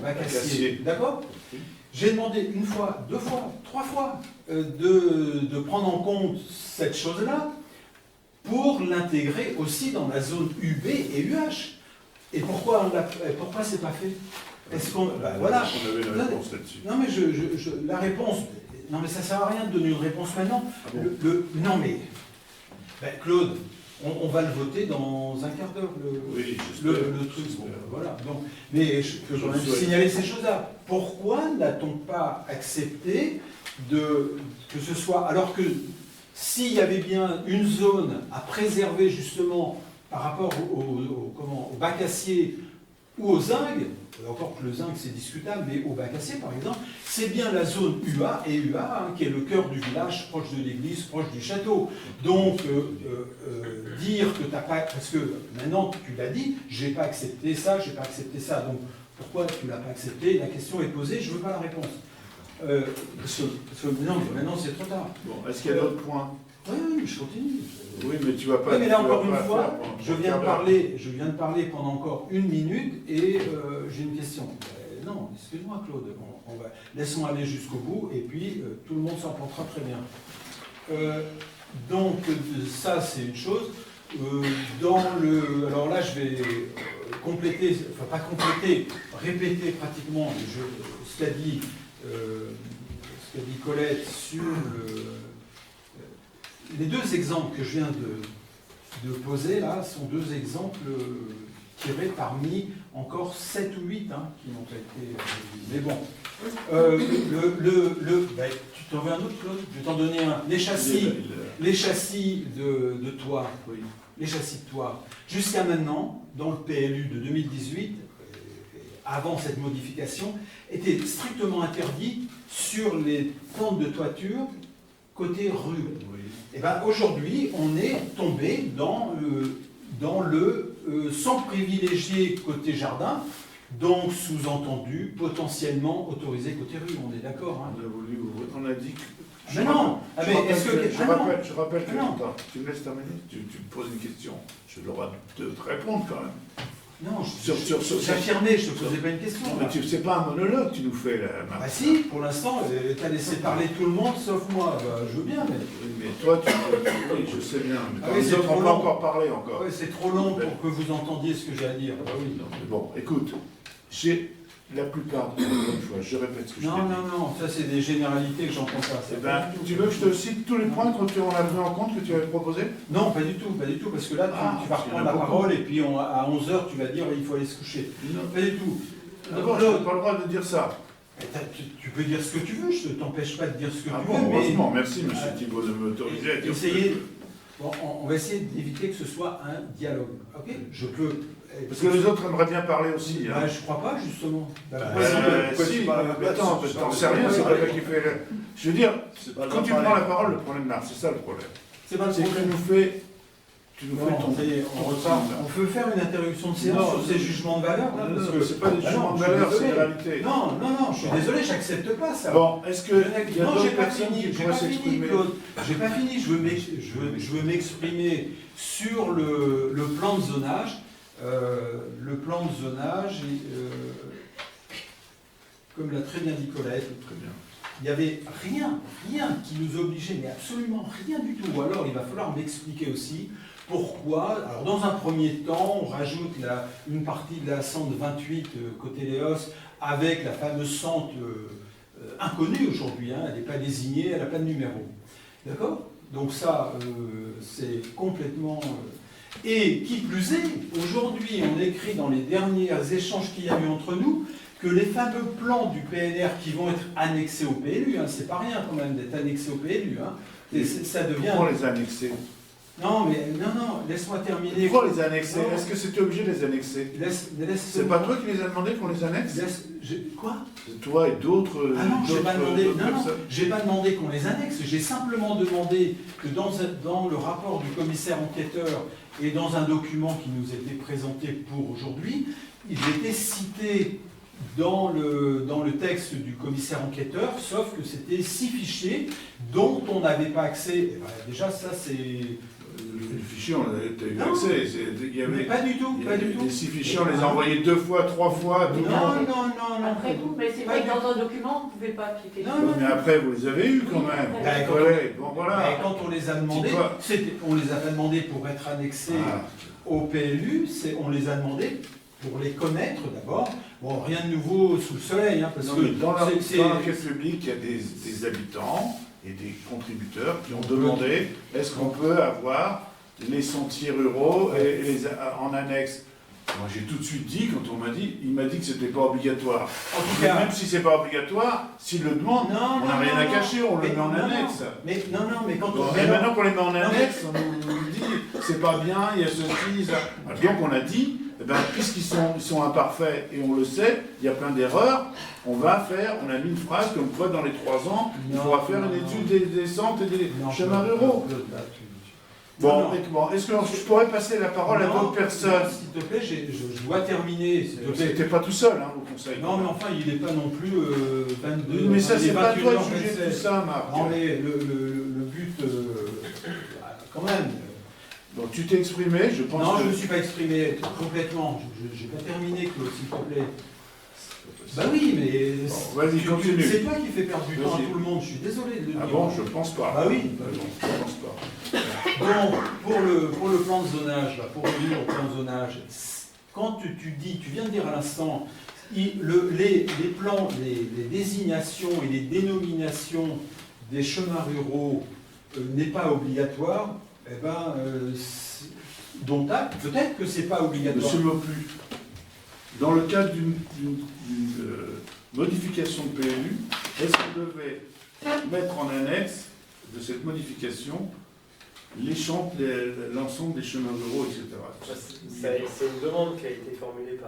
Speaker 2: bac acier. D'accord? J'ai demandé une fois, 2 fois, 3 fois de prendre en compte cette chose-là pour l'intégrer aussi dans la zone UB et UH. Et pourquoi c'est pas fait? Est-ce qu'on... voilà.
Speaker 1: On avait une réponse là-dessus.
Speaker 2: Non mais la réponse... Non mais ça sert à rien de donner une réponse maintenant.
Speaker 1: Ah bon?
Speaker 2: Non mais... Claude, on va le voter dans un quart d'heure, le truc. Bon, voilà. Donc, mais je voudrais signaler ces choses-là. Pourquoi n'a-t-on pas accepté que ce soit, alors que s'il y avait bien une zone à préserver justement par rapport au bac acier ou aux zinc, encore que le zinc c'est discutable, mais au bac acier par exemple, c'est bien la zone UA et UA qui est le cœur du village, proche de l'église, proche du château. Donc dire que tu n'as pas, parce que maintenant tu l'as dit, j'ai pas accepté ça, j'ai pas accepté ça, donc pourquoi tu l'as pas accepté? La question est posée, je veux pas la réponse. Parce que maintenant c'est trop tard.
Speaker 1: Bon, est-ce qu'il y a d'autres points?
Speaker 2: Oui, je continue.
Speaker 1: Oui, mais tu vas pas.
Speaker 2: Oui, mais là
Speaker 1: tu vas
Speaker 2: encore une
Speaker 1: pas
Speaker 2: fois,
Speaker 1: faire-
Speaker 2: je viens de parler pendant encore 1 minute et j'ai une question. Non, excuse-moi Claude, laissons aller jusqu'au bout et puis tout le monde s'en portera très bien. Donc ça c'est une chose. Alors là je vais compléter, enfin pas compléter, répéter pratiquement ce qu'a dit Colette sur les deux exemples que je viens de poser là sont deux exemples tirés parmi encore 7 ou 8 qui n'ont pas été mais bon. Tu t'en veux un autre, Claude? Je vais t'en donner un. Les châssis de toit,
Speaker 1: Oui.
Speaker 2: les châssis de toit, jusqu'à maintenant, dans le PLU de 2018, avant cette modification, étaient strictement interdits sur les pentes de toiture côté rue.
Speaker 1: Oui.
Speaker 2: Et bien aujourd'hui, on est tombé dans le sans privilégier côté jardin, donc sous-entendu potentiellement autorisé côté rue. On est d'accord, hein?
Speaker 1: On a voulu ouvrir. On a dit que.
Speaker 2: Mais non.
Speaker 1: Je rappelle que
Speaker 2: non.
Speaker 1: attends, tu me laisses terminer. Tu me poses une question. J'ai le droit de te répondre quand même.
Speaker 2: Non,
Speaker 1: j'affirmais,
Speaker 2: je ne te posais pas une question.
Speaker 1: Non, mais c'est pas un monologue que tu nous fais là.
Speaker 2: Bah si, pour l'instant, tu as laissé parler tout le monde sauf moi. Bah, je veux bien, mais.
Speaker 1: Oui, mais toi, oui, je sais bien. Mais
Speaker 2: Ah oui, c'est trop
Speaker 1: on
Speaker 2: long.
Speaker 1: pas encore parlé encore.
Speaker 2: Ouais, c'est trop long pour que vous entendiez ce que j'ai à dire. Bah oui.
Speaker 1: Non, mais bon, écoute, j'ai la plupart, encore une fois, je répète ce que je t'ai dit.
Speaker 2: Non, ça c'est des généralités que j'entends pas.
Speaker 1: Eh ben, tu veux que je te cite tous les points qu'on a pris en compte que tu avais proposés?
Speaker 2: Non, pas du tout, parce que là, tu vas reprendre la parole et puis à 11h, tu vas dire il faut aller se coucher.
Speaker 1: Non.
Speaker 2: Pas du tout.
Speaker 1: D'abord, je n'ai pas le droit de dire ça.
Speaker 2: Tu peux dire ce que tu veux, je ne t'empêche pas de dire ce que
Speaker 1: Ah
Speaker 2: tu
Speaker 1: bon,
Speaker 2: veux.
Speaker 1: heureusement, merci monsieur Thibault de m'autoriser à dire ce que je veux.
Speaker 2: Bon, on va essayer d'éviter que ce soit un dialogue. Ok? Je peux.
Speaker 1: Parce que les autres aimeraient bien parler aussi. Hein.
Speaker 2: Bah, je crois pas, justement.
Speaker 1: Si, attends, t'en sais rien, c'est pas toi qui fait. Je veux dire, quand tu prends la parole, le problème là, c'est ça le problème.
Speaker 2: C'est pas le
Speaker 1: C'est que
Speaker 2: problème.
Speaker 1: tu nous fais ton.
Speaker 2: On repart. On peut faire une interruption de séance sur ces jugements de valeur, là, parce que
Speaker 1: c'est pas des jugements de valeur, c'est la réalité.
Speaker 2: Non, je suis désolé, j'accepte pas ça.
Speaker 1: Bon, est-ce que il y a
Speaker 2: Non, j'ai
Speaker 1: d'autres
Speaker 2: pas
Speaker 1: personnes
Speaker 2: fini,
Speaker 1: qui
Speaker 2: j'ai
Speaker 1: pourraient
Speaker 2: pas fini,
Speaker 1: s'exprimer?
Speaker 2: Claude. J'ai pas fini, je veux m'exprimer sur le plan de zonage. Le plan de zonage, comme l'a très bien dit Colette,
Speaker 1: Très bien.
Speaker 2: il n'y avait rien qui nous obligeait, mais absolument rien du tout. Ou alors il va falloir m'expliquer aussi pourquoi. Alors dans un premier temps, on rajoute une partie de la sente 28 côté Léos avec la fameuse sente inconnue aujourd'hui, hein, elle n'est pas désignée, elle n'a pas de numéro. D'accord? Donc ça, c'est complètement... Et qui plus est, aujourd'hui, on écrit dans les derniers échanges qu'il y a eu entre nous que les fameux plans du PNR qui vont être annexés au PLU, hein, c'est pas rien quand même d'être annexé au PLU, hein, ça devient...
Speaker 1: Pourquoi les annexer?
Speaker 2: Non, laisse-moi terminer.
Speaker 1: Pourquoi les annexer?
Speaker 2: Non.
Speaker 1: Est-ce que c'était obligé de les annexer? C'est pas toi qui les as demandé qu'on les annexe?
Speaker 2: Quoi?
Speaker 1: C'est toi et d'autres.
Speaker 2: Ah non, j'ai pas demandé.
Speaker 1: d'autres
Speaker 2: Non,
Speaker 1: personnes.
Speaker 2: j'ai pas demandé qu'on les annexe. J'ai simplement demandé que dans le rapport du commissaire enquêteur et dans un document qui nous était présenté pour aujourd'hui, ils étaient cités dans le texte du commissaire enquêteur, sauf que c'était 6 fichiers dont on n'avait pas accès. Et ben, déjà, ça c'est...
Speaker 1: Les fichiers, on a eu
Speaker 2: Non.
Speaker 1: accès. Il y
Speaker 2: Mais
Speaker 1: avait
Speaker 2: pas du tout, pas du tout.
Speaker 1: les 6 fichiers, on les a envoyés 2 fois, 3 fois, tout le monde.
Speaker 2: Non.
Speaker 5: Après tout, mais c'est vrai que dans un document, vous ne pouvez pas cliquer.
Speaker 2: Non,
Speaker 1: Mais après, vous les avez eus quand même.
Speaker 2: Ben,
Speaker 1: Ouais, bon,
Speaker 2: Mais
Speaker 1: voilà.
Speaker 2: quand on les a demandés,
Speaker 1: Dis-toi.
Speaker 2: on les a pas demandés pour être annexés
Speaker 1: Ah.
Speaker 2: au PLU, on les a demandés pour les connaître d'abord. Bon, rien de nouveau sous le soleil, hein, parce
Speaker 1: Non,
Speaker 2: que
Speaker 1: mais dans
Speaker 2: c'est-
Speaker 1: l'enquête publique, il y a des habitants et des contributeurs qui ont demandé est-ce qu'on peut avoir les sentiers ruraux en annexe. Moi, j'ai tout de suite dit, quand on m'a dit, il m'a dit que c'était pas obligatoire.
Speaker 2: En tout
Speaker 1: Mais
Speaker 2: cas,
Speaker 1: même si c'est pas obligatoire, s'il le demande,
Speaker 2: non,
Speaker 1: on n'a
Speaker 2: non,
Speaker 1: rien
Speaker 2: non,
Speaker 1: à
Speaker 2: non.
Speaker 1: cacher, on le
Speaker 2: Mais
Speaker 1: met en
Speaker 2: non,
Speaker 1: annexe.
Speaker 2: mais quand
Speaker 1: Bon,
Speaker 2: on.
Speaker 1: et
Speaker 2: mais
Speaker 1: maintenant qu'on les met en
Speaker 2: mais-
Speaker 1: annexe, on nous dit c'est pas bien, il y a ceci, ça. Donc on a dit, eh ben, puisqu'ils sont imparfaits et on le sait, il y a plein d'erreurs, on a mis une phrase comme quoi dans les 3 ans, il
Speaker 2: Non,
Speaker 1: faudra faire
Speaker 2: non,
Speaker 1: une
Speaker 2: non.
Speaker 1: étude des centres et des
Speaker 2: Non,
Speaker 1: chemins
Speaker 2: Claude,
Speaker 1: ruraux.
Speaker 2: Claude, là,
Speaker 1: Bon,
Speaker 2: Non.
Speaker 1: bon, est-ce que je pourrais passer la parole à
Speaker 2: Non,
Speaker 1: d'autres personnes?
Speaker 2: S'il te plaît, je dois terminer. S'il te plaît.
Speaker 1: T'es pas tout seul hein, au conseil.
Speaker 2: Non, mais enfin, il n'est pas non plus 22.
Speaker 1: Mais ça,
Speaker 2: il est
Speaker 1: c'est pas à toi de
Speaker 2: 21h27.
Speaker 1: juger tout ça, Marc.
Speaker 2: Non, mais le but, quand même.
Speaker 1: Donc tu t'es exprimé, je pense
Speaker 2: Non,
Speaker 1: que...
Speaker 2: je ne me suis pas exprimé complètement. Je n'ai pas terminé, Claude, s'il te plaît. Bah oui, mais
Speaker 1: Bon, vas-y, continue.
Speaker 2: c'est toi qui fais perdre du temps à
Speaker 1: Vas-y.
Speaker 2: tout le monde. Je suis désolé de le dire.
Speaker 1: Ah bon, je pense pas.
Speaker 2: Bah oui.
Speaker 1: Ah bon, je pense pas.
Speaker 2: Donc, pour le plan de zonage, là, pour revenir au plan de zonage, quand tu viens de dire à l'instant, les plans, les désignations et les dénominations des chemins ruraux n'est pas obligatoire, eh ben, dont acte, peut-être que c'est pas obligatoire.
Speaker 1: Monsieur Mopu, dans le cadre d'une modification de PLU, est-ce qu'on devait mettre en annexe de cette modification l'ensemble des chemins ruraux, etc.
Speaker 3: C'est une demande qui a été formulée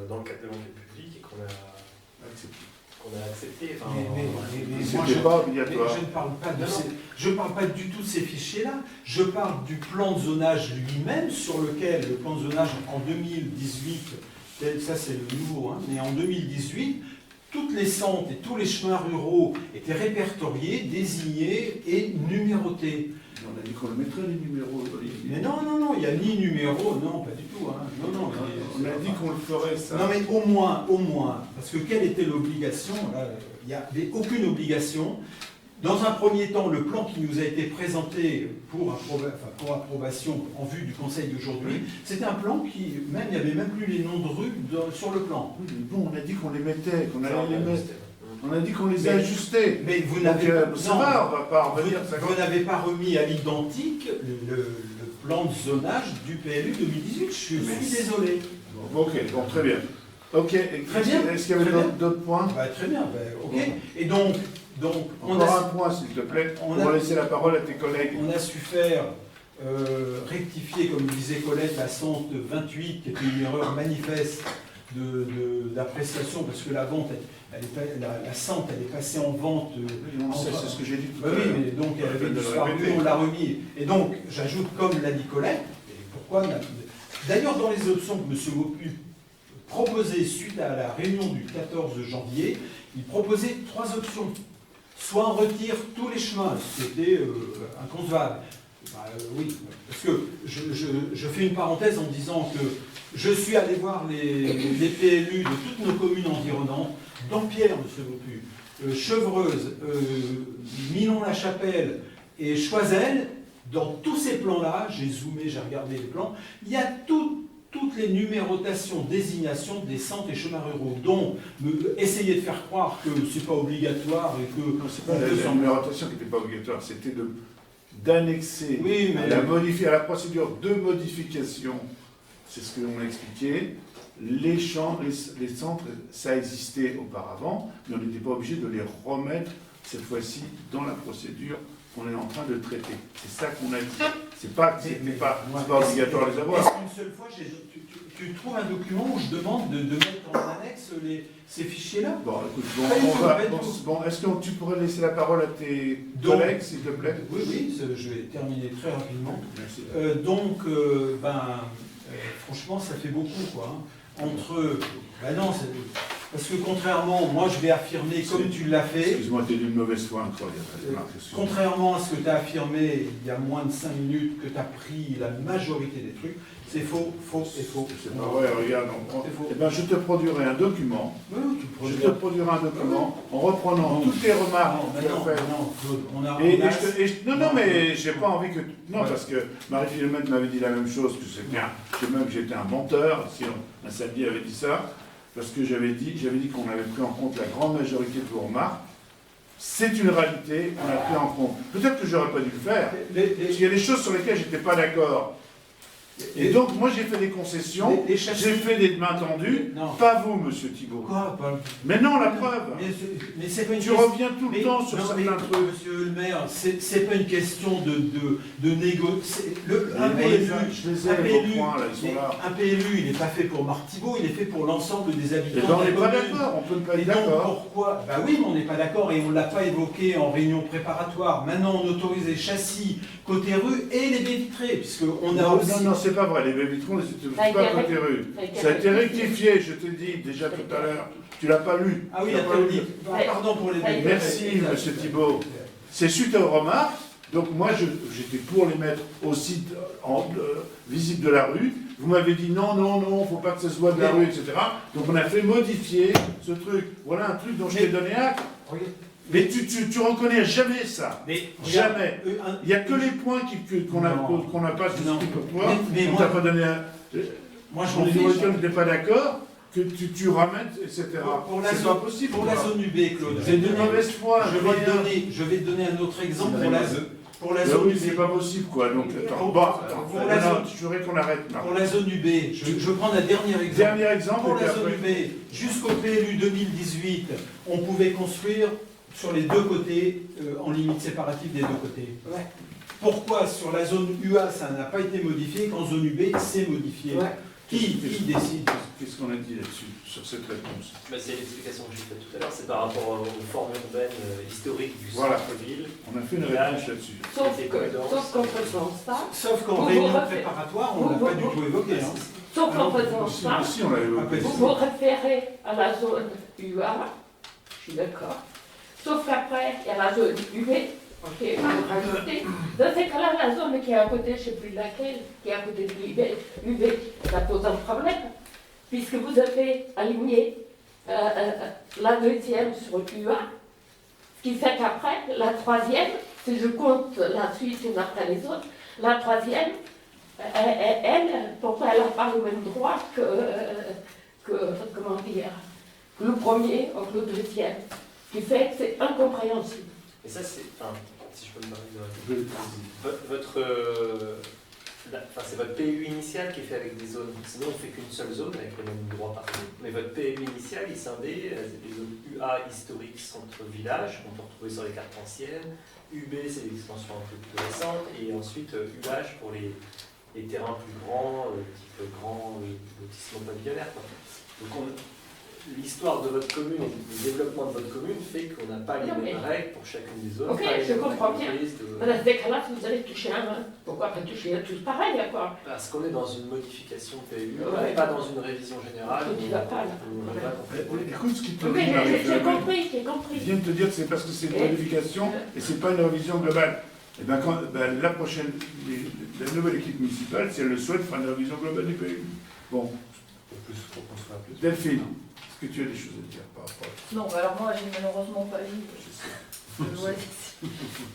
Speaker 3: dans le cadre de l'enquête publique et qu'on a acceptée. Enfin,
Speaker 2: Mais
Speaker 1: C'était pas obligatoire.
Speaker 2: Mais je ne parle pas je parle pas du tout de ces fichiers-là. Je parle du plan de zonage lui-même, sur lequel le plan de zonage en 2018, ça c'est le nouveau, hein, mais en 2018, toutes les centres et tous les chemins ruraux étaient répertoriés, désignés et numérotés.
Speaker 1: On a dit qu'on le mettrait les numéros.
Speaker 2: Mais non, il n'y a ni numéro, non, pas du tout. Hein. Non,
Speaker 1: On a dit qu'on le ferait, ça.
Speaker 2: non, mais au moins, parce que quelle était l'obligation? Là, il n'y avait aucune obligation. Dans un premier temps, le plan qui nous a été présenté pour approbation en vue du Conseil d'aujourd'hui, c'était un plan qui, même, il n'y avait même plus les noms de rues sur le plan.
Speaker 1: Oui, mais bon, on a dit qu'on les mettait, qu'on
Speaker 3: ça,
Speaker 1: allait les mettre. On a dit qu'on les
Speaker 2: Mais-
Speaker 1: ajustait.
Speaker 2: Mais vous
Speaker 1: Donc,
Speaker 2: n'avez
Speaker 1: ça va, on va pas revenir. ça
Speaker 2: vous n'avez pas remis à l'identique le plan de zonage du PLU 2018. Je suis désolé.
Speaker 1: Bon, ok, bon, très bien. Ok,
Speaker 2: Très bien.
Speaker 1: Est-ce qu'il y avait
Speaker 2: Très bien.
Speaker 1: d'autres points?
Speaker 2: Bah, très bien, ok. Et donc on
Speaker 1: Encore
Speaker 2: a,
Speaker 1: un point, s'il te plaît,
Speaker 2: on
Speaker 1: pour
Speaker 2: a-
Speaker 1: laisser la parole à tes collègues.
Speaker 2: on a su faire rectifier, comme disait Colette, la sente 28, qui était une erreur manifeste d'appréciation, parce que la vente, la sente, elle est passée en vente.
Speaker 1: On sait, c'est ce que j'ai dit tout
Speaker 2: Bah
Speaker 1: à
Speaker 2: oui,
Speaker 1: l'heure.
Speaker 2: mais donc elle avait
Speaker 1: De le
Speaker 2: disparu,
Speaker 1: répéter.
Speaker 2: on l'a remis. Et donc, j'ajoute, comme l'a dit Colette, et pourquoi d'ailleurs, dans les options que M. Mopu proposait suite à la réunion du 14 janvier, il proposait 3 options. Soit on retire tous les chemins, c'était inconcevable. Bah, oui, parce que je fais une parenthèse en disant que je suis allé voir les PLU de toutes nos communes environnantes, Dampierre, M. Mopu, Chevreuse, Milon-la-Chapelle et Choiseul. Dans tous ces plans-là, j'ai zoomé, j'ai regardé les plans, il y a toutes les numérotations, désignations des centres et chemins ruraux. Donc, essayer de faire croire que c'est pas obligatoire et que...
Speaker 1: Non, c'est pas la numérotation qui n'était pas obligatoire, c'était d'annexer
Speaker 2: Oui, mais...
Speaker 1: à la procédure de modification, c'est ce que l'on a expliqué, les centres, ça existait auparavant, mais on n'était pas obligé de les remettre cette fois-ci dans la procédure qu'on est en train de traiter. C'est ça qu'on a dit. C'est pas obligatoire de les avoir.
Speaker 2: Est-ce qu'une seule fois, tu trouves un document où je demande de mettre en annexe ces fichiers-là?
Speaker 1: Bon, écoute, est-ce que tu pourrais laisser la parole à tes collègues, s'il te plaît?
Speaker 2: Oui, je vais terminer très rapidement.
Speaker 1: Merci.
Speaker 2: Franchement, ça fait beaucoup, quoi. Non, parce que contrairement, moi je vais affirmer, comme tu l'as fait,
Speaker 1: Excuse-moi, t'es d'une mauvaise foi incroyable. Marc, excuse-moi.
Speaker 2: contrairement à ce que tu as affirmé il y a moins de 5 minutes, que tu as pris la majorité des trucs, c'est faux et faux.
Speaker 1: C'est pas vrai, regarde,
Speaker 2: C'est faux.
Speaker 1: eh ben, je te produirai un document.
Speaker 2: Oui, tu peux
Speaker 1: Je te produirai un document en reprenant toutes les remarques que tu as faites.
Speaker 2: Claude, on a...
Speaker 1: Non, mais j'ai pas envie que... Non,
Speaker 2: Ouais.
Speaker 1: parce que Marie-Philomène m'avait dit la même chose, que c'est bien. Je sais même que j'étais un menteur, si un samedi avait dit ça, parce que j'avais dit qu'on avait pris en compte la grande majorité de vos remarques. C'est une réalité, on a pris en compte. Peut-être que j'aurais pas dû le faire, parce qu'il y a des choses sur lesquelles j'étais pas d'accord. Et donc, moi, j'ai fait des concessions,
Speaker 2: Les châssis-
Speaker 1: j'ai fait des mains tendues,
Speaker 2: Non.
Speaker 1: pas vous, monsieur Thibault.
Speaker 2: Quoi, Paul?
Speaker 1: Mais non, la preuve.
Speaker 2: Mais c'est pas une
Speaker 1: Tu
Speaker 2: question-
Speaker 1: reviens tout le
Speaker 2: mais-
Speaker 1: temps sur
Speaker 2: non,
Speaker 1: certains
Speaker 2: mais,
Speaker 1: trucs.
Speaker 2: Monsieur le maire, c'est pas une question de négocier. Un
Speaker 1: Mais
Speaker 2: PLU,
Speaker 1: je les ai,
Speaker 2: un
Speaker 1: vos
Speaker 2: PLU,
Speaker 1: points, là, ils sont
Speaker 2: mais
Speaker 1: là.
Speaker 2: un PLU, il n'est pas fait pour Marc Thibault, il est fait pour l'ensemble des
Speaker 1: Et
Speaker 2: habitants
Speaker 1: ben, on
Speaker 2: de
Speaker 1: n'est
Speaker 2: la
Speaker 1: pas
Speaker 2: commune.
Speaker 1: d'accord, on peut ne pas
Speaker 2: Et
Speaker 1: être
Speaker 2: donc
Speaker 1: d'accord.
Speaker 2: pourquoi? Bah oui, mais on n'est pas d'accord et on ne l'a pas évoqué en réunion préparatoire. Maintenant, on autorise les châssis côté rue et les baies vitrées, puisqu'on a
Speaker 1: Non,
Speaker 2: aussi.
Speaker 1: non, c'est pas vrai, les baies vitrons, c'est
Speaker 5: Ça a
Speaker 1: pas
Speaker 5: été
Speaker 1: côté rue. Ça a été rectifié, je t'ai dit déjà tout à l'heure. Tu l'as pas lu.
Speaker 2: Ah oui,
Speaker 1: Tu l'as
Speaker 2: la
Speaker 1: pas lu.
Speaker 2: théorie. Pardon pour les
Speaker 5: Ça a
Speaker 2: baies
Speaker 5: été-
Speaker 1: Merci,
Speaker 2: vitrées.
Speaker 1: monsieur Thibault. C'est suite aux remarques. Donc moi, j'étais pour les mettre au site visible de la rue. Vous m'avez dit non, non, non, faut pas que ça se voit de la rue, etc. Donc on a fait modifier ce truc. Voilà un truc dont je t'ai donné acte.
Speaker 2: Regarde.
Speaker 1: Mais tu reconnais jamais ça.
Speaker 2: Mais
Speaker 1: Jamais.
Speaker 2: regarde,
Speaker 1: Il n'y a que les points qu'on
Speaker 2: Non.
Speaker 1: n'a pas
Speaker 2: Non.
Speaker 1: jusqu'ici pour toi.
Speaker 2: Mais
Speaker 1: On
Speaker 2: moi-
Speaker 1: t'a pas donné un...
Speaker 2: moi
Speaker 1: On
Speaker 2: j'en ai
Speaker 1: dit
Speaker 2: déjà.
Speaker 1: que tu n'es pas d'accord, que tu ramènes, etc.
Speaker 2: Pour la
Speaker 1: C'est
Speaker 2: zone-
Speaker 1: pas possible.
Speaker 2: Pour la
Speaker 1: quoi.
Speaker 2: zone UB, Claude,
Speaker 1: C'est de mauvaise foi.
Speaker 2: je vais te donner un autre exemple pour la
Speaker 1: Ben
Speaker 2: zone
Speaker 1: oui,
Speaker 2: UB.
Speaker 1: c'est pas possible, quoi. Donc, attends,
Speaker 2: Pour-
Speaker 1: bon, attends,
Speaker 2: pour
Speaker 1: non,
Speaker 2: la
Speaker 1: non,
Speaker 2: zone-
Speaker 1: je voudrais qu'on arrête. Non.
Speaker 2: Pour la zone UB, je prends un dernier exemple.
Speaker 1: Dernier exemple,
Speaker 2: Pour
Speaker 1: et puis
Speaker 2: la zone
Speaker 1: après...
Speaker 2: UB, jusqu'au PLU 2018, on pouvait construire sur les deux côtés, en limite séparative des deux côtés.
Speaker 5: Ouais.
Speaker 2: Pourquoi sur la zone UA ça n'a pas été modifié, qu'en zone UB c'est modifié?
Speaker 5: Ouais.
Speaker 2: Qui décide?
Speaker 1: Qu'est-ce qu'on a dit là-dessus, sur cette réponse?
Speaker 3: Bah, c'est l'explication que j'ai faite tout à l'heure, c'est par rapport aux formes urbaines historiques du
Speaker 1: Voilà.
Speaker 3: centre-ville.
Speaker 1: On a fait une réponse là-dessus.
Speaker 5: Sauf qu'en faisant ça,
Speaker 2: Sauf qu'en
Speaker 5: Vous
Speaker 2: réunion
Speaker 5: refaites-
Speaker 2: préparatoire, on l'a pas du tout évoqué. Hein.
Speaker 5: sauf qu'en faisant
Speaker 1: Si,
Speaker 5: ça,
Speaker 1: si, on l'a évoqué.
Speaker 2: Après,
Speaker 5: vous vous référez à la zone UA, je suis d'accord. Sauf qu'après, il y a la zone UB, ok, vous rajoutez. Dans ces cas-là, la zone qui est à côté, je ne sais plus laquelle, qui est à côté de UB, ça pose un problème, puisque vous avez aligné la deuxième sur UA, ce qui fait qu'après, la troisième, si je compte la suite une après les autres, la troisième, elle, pourquoi elle n'a pas le même droit que comment dire, que le premier ou que le deuxième, ce qui fait que c'est incompréhensible.
Speaker 3: Et ça, c'est. Enfin, si je peux me permettre
Speaker 1: Je-
Speaker 3: c'est votre PLU initial qui est fait avec des zones. Sinon, on ne fait qu'une seule zone avec les mêmes droits partout. Mais votre PLU initial, il est scindé. C'est les zones UA historique centre-village, qu'on peut retrouver sur les cartes anciennes. UB, c'est l'extension un peu plus récente. Et ensuite, UH pour les terrains plus grands, type grand lotissement pavillonnaire. Donc, l'histoire de votre commune et le développement de votre commune fait qu'on n'a pas les
Speaker 5: Non,
Speaker 3: mêmes
Speaker 5: mais-
Speaker 3: règles pour chacune des zones.
Speaker 5: Ok,
Speaker 3: pas les
Speaker 5: je
Speaker 3: mêmes
Speaker 5: comprends bien.
Speaker 3: entreprises de-
Speaker 5: Dans ces cas-là, si vous allez toucher un, pourquoi pas toucher à tous pareil, quoi?
Speaker 3: Parce qu'on est dans une modification de PLU, on
Speaker 5: Ouais.
Speaker 3: n'est pas dans une révision générale.
Speaker 5: Tu vas pas, là.
Speaker 3: On va complètement.
Speaker 1: Écoute ce qu'il te
Speaker 5: Ok,
Speaker 1: dit,
Speaker 5: j'ai
Speaker 1: Marie-Claude.
Speaker 5: compris, j'ai
Speaker 1: Il
Speaker 5: compris.
Speaker 1: vient de te dire que c'est parce que c'est une modification et c'est pas une révision globale. Et bien, la prochaine, la nouvelle équipe municipale, si elle le souhaite, fera une révision globale du PLU. Bon, Delphine, est-ce que tu as des choses à dire par rapport à ça?
Speaker 7: Non, bah alors moi, j'ai malheureusement pas vu.
Speaker 1: Je sais.
Speaker 7: Ouais,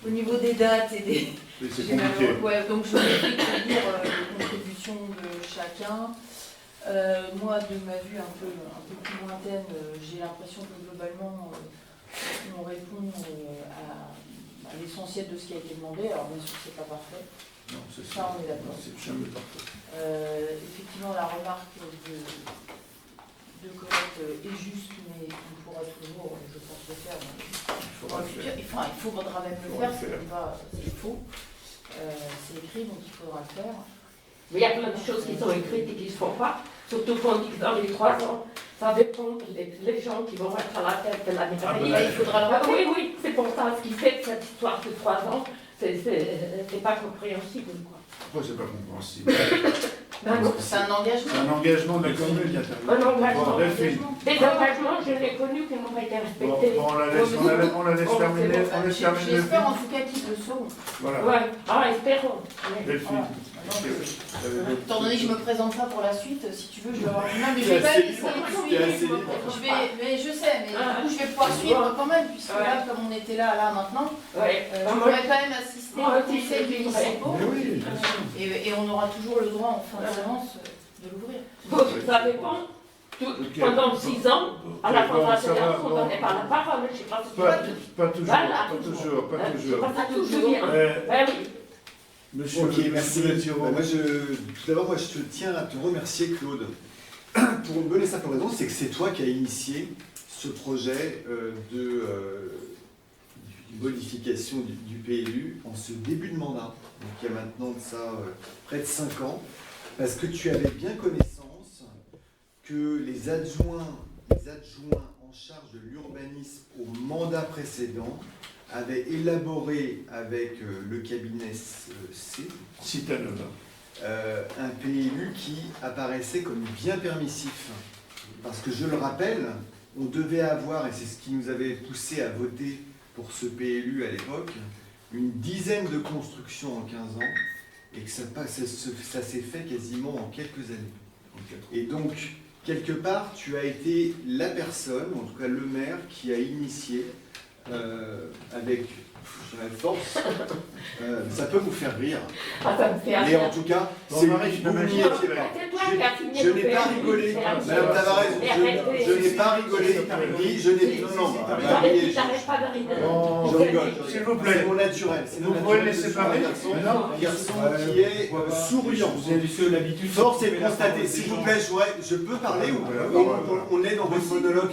Speaker 7: au niveau des dates et des.
Speaker 1: Mais c'est
Speaker 7: j'ai
Speaker 1: compliqué.
Speaker 7: ouais, donc je vais lire les contributions de chacun. Moi, de ma vue un peu plus lointaine, j'ai l'impression que globalement, on répond à l'essentiel de ce qui a été demandé. Alors bien sûr, c'est pas parfait.
Speaker 1: Non, c'est
Speaker 7: Ça, on est d'accord.
Speaker 1: C'est jamais parfait.
Speaker 7: Effectivement, la remarque de Colette est juste, mais on pourra toujours, je pense, le faire.
Speaker 1: Il faudra le faire.
Speaker 7: Enfin, il faudra même le
Speaker 1: Faudra
Speaker 7: faire,
Speaker 1: le faire.
Speaker 7: c'est faux. C'est écrit, donc il faudra le faire.
Speaker 5: Mais il y a plein de choses qui sont écrites et qui ne se font pas. Surtout qu'on dit que dans les 3 ans, ça dépend les gens qui vont être à la tête de l'année
Speaker 1: Ah,
Speaker 5: prochaine.
Speaker 7: Là, il faudra le
Speaker 5: Ah
Speaker 7: rappeler.
Speaker 5: oui, oui, c'est pour ça. Ce qui fait que cette histoire de 3 ans, c'est pas compréhensible, quoi.
Speaker 1: Pourquoi c'est pas compréhensible?
Speaker 5: Ben non,
Speaker 7: C'est un engagement.
Speaker 1: C'est un engagement de la commune.
Speaker 5: un engagement.
Speaker 1: Bon, Delphine.
Speaker 5: Des engagements, je l'ai connu, qui n'ont pas été
Speaker 1: Bon,
Speaker 5: respectés.
Speaker 1: on la laisse
Speaker 5: Bon,
Speaker 1: terminer.
Speaker 5: c'est bon.
Speaker 1: On laisse terminer.
Speaker 7: J'espère en tout cas qu'ils le sauront.
Speaker 1: Voilà.
Speaker 5: Ouais, espérons. Ouais.
Speaker 1: Delphine.
Speaker 7: Étant donné que je me présente pas pour la suite, si tu veux, je vais avoir une main, mais je vais quand même essayer de suivre. Mais je sais, mais du coup, je vais pouvoir suivre quand même, puisque là, comme on était là maintenant,
Speaker 5: Ouais.
Speaker 7: je
Speaker 5: Moi,
Speaker 7: pourrais quand même assister
Speaker 5: moi
Speaker 7: au
Speaker 5: aussi,
Speaker 7: conseil
Speaker 5: c'est
Speaker 7: municipal.
Speaker 1: Mais oui, bien sûr.
Speaker 7: Et on aura toujours le droit en fin de séance de l'ouvrir.
Speaker 5: ça dépend.
Speaker 1: Ok.
Speaker 5: Pendant 6 ans, à la fin de la
Speaker 1: Bon, ça va,
Speaker 5: séance, on ne
Speaker 1: bon.
Speaker 5: donnait pas la parole. Je sais pas si
Speaker 1: Pas toujours,
Speaker 5: Voilà,
Speaker 1: pas toujours, pas
Speaker 5: C'est
Speaker 1: toujours.
Speaker 5: pas ça toujours bien.
Speaker 1: Euh,
Speaker 5: Ben oui.
Speaker 1: Monsieur
Speaker 8: Ok, merci.
Speaker 1: Latiro.
Speaker 8: Bah, tout d'abord, moi, je tiens à te remercier, Claude, pour une bonne et simple raison, c'est que c'est toi qui as initié ce projet de modification du PLU en ce début de mandat. Donc, il y a maintenant de ça près de 5 ans, parce que tu avais bien connaissance que les adjoints en charge de l'urbanisme au mandat précédent avaient élaboré avec le cabinet C,
Speaker 1: Citanova.
Speaker 8: un PLU qui apparaissait comme bien permissif. Parce que je le rappelle, on devait avoir, et c'est ce qui nous avait poussé à voter pour ce PLU à l'époque, une dizaine de constructions en 15 ans, et que ça s'est fait quasiment en quelques années. Et donc, quelque part, tu as été la personne, en tout cas le maire, qui a initié avec force, ça peut vous faire rire,
Speaker 5: Ah, ça me fait
Speaker 8: mais en tout cas, c'est vous n'y étiez pas. Je n'ai pas rigolé, Madame Tavares, je n'ai pas rigolé, je n'ai... Non,
Speaker 5: J'arrête pas de rigoler.
Speaker 8: je rigole,
Speaker 1: S'il vous plaît.
Speaker 8: c'est mon naturel.
Speaker 1: Vous pouvez les séparer.
Speaker 8: Un garçon qui est souriant.
Speaker 2: Vous avez l'habitude.
Speaker 8: Force est de constater, s'il vous plaît, je peux parler ou on est dans votre monologue?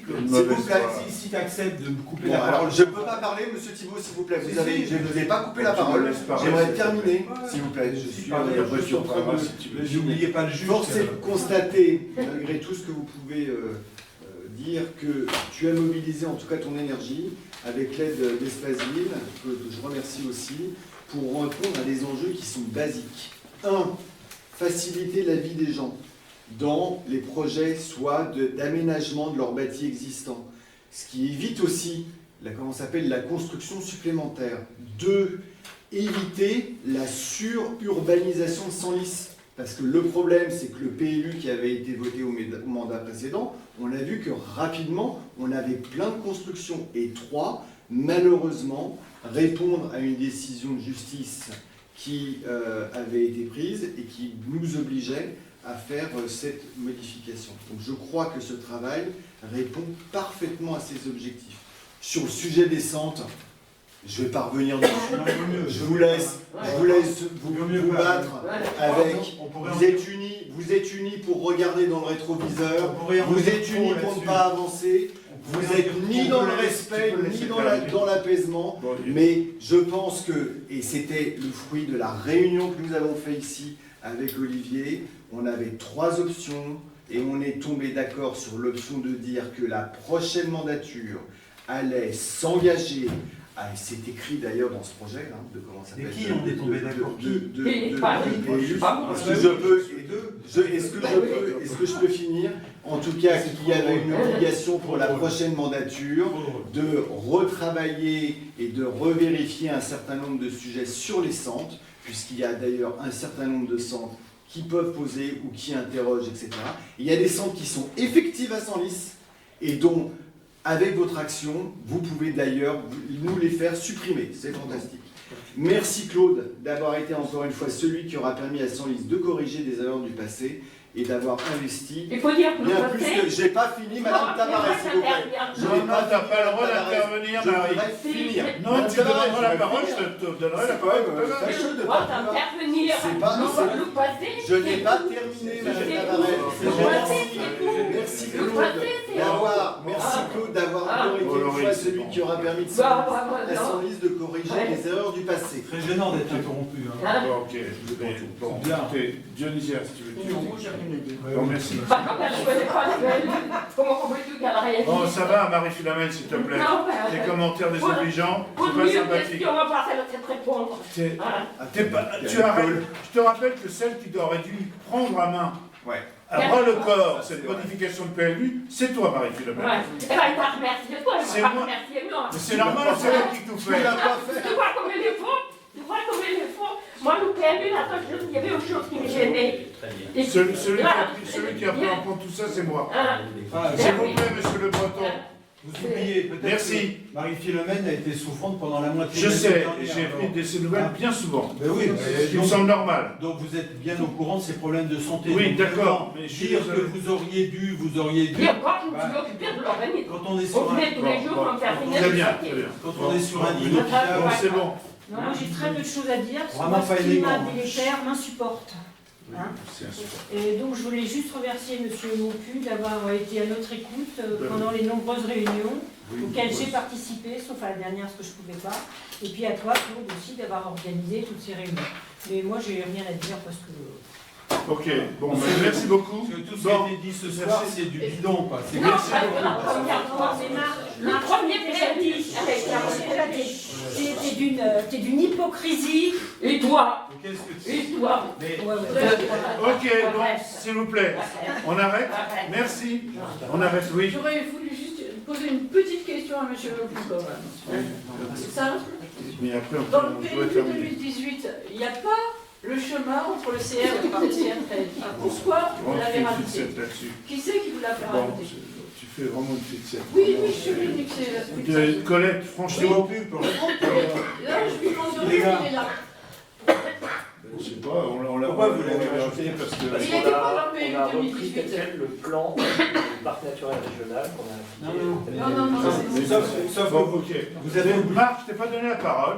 Speaker 1: Une
Speaker 8: S'il vous
Speaker 1: mauvaise
Speaker 8: plaît.
Speaker 1: foi.
Speaker 2: Si tu acceptes de me couper
Speaker 8: Bon,
Speaker 2: la parole.
Speaker 8: alors je ne peux pas parler, monsieur Thibault, s'il vous plaît. Je ne vous ai pas coupé la parole. J'aimerais terminer, s'il vous plaît. Je suis en train de...
Speaker 2: N'oubliez pas le juge.
Speaker 8: Force est de constater, malgré tout ce que vous pouvez dire, que tu as mobilisé en tout cas ton énergie avec l'aide d'Espace Ville, que je remercie aussi, pour répondre à des enjeux qui sont basiques. 1. Faciliter la vie des gens dans les projets soit d'aménagement de leur bâti existant, ce qui évite aussi la construction supplémentaire. 2. Éviter la sururbanisation de Senlis. Parce que le problème, c'est que le PLU qui avait été voté au mandat précédent, on a vu que rapidement, on avait plein de constructions. Et 3, malheureusement, répondre à une décision de justice qui avait été prise et qui nous obligeait à faire cette modification. Donc je crois que ce travail répond parfaitement à ces objectifs. Sur le sujet des centres, je ne vais pas revenir dessus. Je vous laisse vous battre avec. Vous êtes unis pour regarder dans le rétroviseur. Vous êtes unis pour ne pas avancer. Vous êtes ni dans le respect, ni dans l'apaisement. Mais je pense que, et c'était le fruit de la réunion que nous avons fait ici avec Olivier, on avait 3 options et on est tombé d'accord sur l'option de dire que la prochaine mandature allait s'engager. C'est écrit d'ailleurs dans ce projet, de comment ça s'appelle.
Speaker 2: Et qui on est tombé d'accord?
Speaker 8: Est-ce que je peux finir? En tout cas, qu'il y avait une obligation pour la prochaine mandature de retravailler et de revérifier un certain nombre de sujets sur les centres, puisqu'il y a d'ailleurs un certain nombre de centres qui peuvent poser ou qui interrogent, etc. Il y a des centres qui sont effectifs à Senlis et dont, avec votre action, vous pouvez d'ailleurs nous les faire supprimer. C'est fantastique. Merci Claude d'avoir été encore une fois celui qui aura permis à Senlis de corriger des erreurs du passé et d'avoir investi.
Speaker 5: Il faut dire que
Speaker 8: Bien plus que... J'ai pas fini, Madame Tavares, s'il vous plaît.
Speaker 1: Non, t'as pas le droit d'intervenir, Marie.
Speaker 8: Je voudrais finir.
Speaker 1: Non, tu donneras la parole, je te donnerai la parole.
Speaker 8: Fâcheux de
Speaker 5: On
Speaker 8: pas
Speaker 5: va
Speaker 8: pouvoir-
Speaker 5: intervenir.
Speaker 8: C'est pas-
Speaker 5: Nous,
Speaker 8: c'est-
Speaker 5: le passé,
Speaker 8: Je n'ai pas terminé, Madame Tavares. Merci Claude d'avoir encore été une fois celui qui aura permis de à Senlis de corriger les erreurs du passé.
Speaker 2: Très gênant d'être interrompu. Hein.
Speaker 1: Bon, ok, bon,
Speaker 2: Bien.
Speaker 1: écoutez, Dionysia, si tu veux dire.
Speaker 4: Non, j'ai rien à dire.
Speaker 1: Bon, merci.
Speaker 5: Bah, quand elle ne connaît pas la gueule, comment on peut tout qu'elle a réagi?
Speaker 1: Bon, ça va, Marie-Philomène, s'il te plaît.
Speaker 5: Non, bah,
Speaker 1: Tes commentaires désobligeants,
Speaker 5: Pour
Speaker 1: c'est pas
Speaker 5: mieux
Speaker 1: sympathique.
Speaker 5: question, on va pas faire cette répondre.
Speaker 1: T'es-
Speaker 5: Voilà.
Speaker 1: tu arrêtes. Je te rappelle que celle qui aurait dû prendre à main,
Speaker 8: Ouais.
Speaker 1: à bras le corps, cette modification de PLU, c'est toi, Marie-Philomène.
Speaker 5: Ouais. Eh ben, il t'a remercié toi, il
Speaker 1: C'est
Speaker 5: m'a pas
Speaker 1: moi.
Speaker 5: remercié moi.
Speaker 1: Mais c'est normal, c'est elle qui tout fait.
Speaker 8: Tu l'as pas fait.
Speaker 5: Tu vois comme il est faux? Tu vois comme il est faux? Moi, le PMU, la seule chose, il y avait autre chose qui me gênait.
Speaker 6: Très bien.
Speaker 5: Et-
Speaker 1: Celui qui a pris en compte tout ça, c'est moi.
Speaker 5: Hein?
Speaker 2: Ah,
Speaker 1: S'il vous plaît, monsieur le Breton.
Speaker 2: vous oubliez peut-être
Speaker 1: Merci.
Speaker 2: que Marie-Philomène a été souffrante pendant la moitié
Speaker 1: Je
Speaker 2: de
Speaker 1: sais,
Speaker 2: l'année dernière,
Speaker 1: j'ai
Speaker 2: alors.
Speaker 1: pris de ces nouvelles bien souvent.
Speaker 2: Ben oui,
Speaker 1: Ce qui me semble normal.
Speaker 2: donc vous êtes bien au courant de ces problèmes de santé.
Speaker 1: Oui,
Speaker 2: Donc,
Speaker 1: d'accord, mais je suis
Speaker 2: dire que
Speaker 1: désolé.
Speaker 2: vous auriez dû.
Speaker 5: Et encore, je me suis occupée de l'organisme.
Speaker 2: Quand on est
Speaker 5: On
Speaker 2: sur un,
Speaker 5: venait tous les jours
Speaker 1: Bon,
Speaker 5: pour me faire
Speaker 1: bon,
Speaker 5: signer
Speaker 1: très
Speaker 5: le
Speaker 1: bien,
Speaker 5: papier.
Speaker 1: très bien.
Speaker 2: quand on est sur un
Speaker 1: Bon,
Speaker 2: lit d'hôpital,
Speaker 1: bon, c'est bon.
Speaker 9: Non, moi j'ai très peu de choses à dire, parce que
Speaker 2: Vraiment
Speaker 9: moi,
Speaker 2: pas
Speaker 9: ce climat
Speaker 2: élégant, hein.
Speaker 9: délétère m'insupporte.
Speaker 1: Oui,
Speaker 9: Hein?
Speaker 1: c'est insupportable.
Speaker 9: Et donc je voulais juste remercier M. Maupu d'avoir été à notre écoute pendant les nombreuses réunions
Speaker 1: Oui,
Speaker 9: auxquelles
Speaker 1: oui.
Speaker 9: j'ai participé, sauf à la dernière, parce que je ne pouvais pas. Et puis à toi, Claude, aussi, d'avoir organisé toutes ces réunions. Mais moi, j'ai rien à dire parce que...
Speaker 1: Ok, bon, ben, merci beaucoup.
Speaker 2: Parce que tout ce
Speaker 1: Bon,
Speaker 2: qui a été dit ce soir, c'est du bidon, quoi. C'est
Speaker 5: Non,
Speaker 1: merci
Speaker 5: pas-
Speaker 1: beaucoup.
Speaker 5: non, regarde-moi, c'est
Speaker 9: Le
Speaker 5: le premier
Speaker 9: déjà dit, t'es d'une hypocrisie.
Speaker 5: Et toi
Speaker 2: Mais qu'est-ce que tu...
Speaker 5: Et toi
Speaker 2: Mais
Speaker 9: Ouais, ouais.
Speaker 1: Ok, bon, s'il vous plaît, on arrête. Merci. On arrête, oui.
Speaker 4: J'aurais voulu juste poser une petite question à M. Maupu quand même. C'est simple.
Speaker 1: Mais après,
Speaker 4: Dans le
Speaker 1: on doit
Speaker 4: PLU
Speaker 1: terminer.
Speaker 4: 2018, il n'y a pas le chemin entre le CR et le parti CR13. Pourquoi
Speaker 1: On
Speaker 4: vous
Speaker 1: fait
Speaker 4: l'avez
Speaker 1: une
Speaker 4: rajouté?
Speaker 1: fixette là-dessus.
Speaker 4: Qui c'est qui vous l'a fait
Speaker 1: Bon,
Speaker 4: rajouter?
Speaker 1: tu fais vraiment une fixette.
Speaker 4: Oui, oui, je suis venu que c'est la fixette.
Speaker 1: Colette, franchement,
Speaker 4: Là, je lui demande de
Speaker 2: Les gars.
Speaker 4: il est là.
Speaker 1: je sais pas, on l'a
Speaker 2: Pourquoi
Speaker 1: pas
Speaker 2: vous l'avez rajouté
Speaker 1: parce que...
Speaker 3: Parce
Speaker 4: Il
Speaker 3: qu'on
Speaker 4: était pas
Speaker 3: a,
Speaker 4: dans le PLU
Speaker 3: on a repris
Speaker 4: 2018.
Speaker 3: tel quel le plan du parc naturel régional qu'on a appliqué.
Speaker 4: Non,
Speaker 1: Mais
Speaker 2: Sauf
Speaker 1: bon,
Speaker 2: que
Speaker 1: ok.
Speaker 2: vous avez oublié.
Speaker 1: Marc, je t'ai pas donné la parole.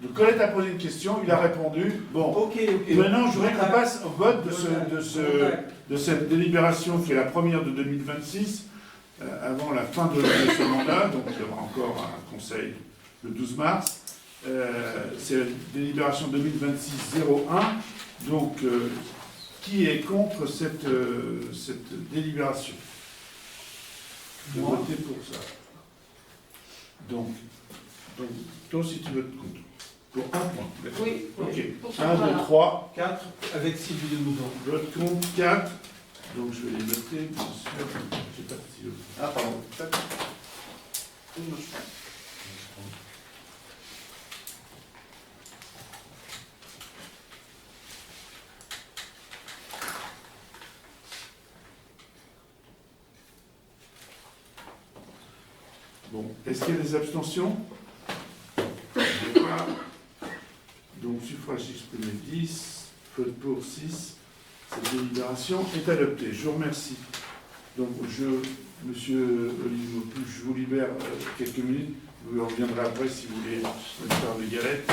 Speaker 1: Donc, Colette a posé une question, il a répondu. Bon,
Speaker 2: Ok, ok.
Speaker 1: maintenant, je voudrais qu'on passe au vote de
Speaker 2: Contact.
Speaker 1: cette délibération qui est la première de 2026, avant la fin de ce mandat. Donc, il y aura encore un conseil le 12 mars. C'est la délibération 2026-01. Donc, qui est contre cette délibération? De
Speaker 2: Moi.
Speaker 1: voter pour ça. Donc, toi aussi tu votes contre. Pour un point. d'accord.
Speaker 4: Oui,
Speaker 1: Ok.
Speaker 4: pour ce
Speaker 1: 1, 2,
Speaker 4: point-là.
Speaker 1: 3.
Speaker 2: 4 avec Sylvie de Moudon.
Speaker 1: Vote contre 4. Donc je vais les noter, bien sûr. J'ai pas de stylo.
Speaker 8: Ah, pardon.
Speaker 1: Bon, est-ce qu'il y a des abstentions? Voilà. Donc suffrage exprimé 10, vote pour 6. Cette délibération est adoptée. Je vous remercie. Donc monsieur Olivier Maupu, je vous libère quelques minutes. Vous reviendrez après si vous voulez une part de galette.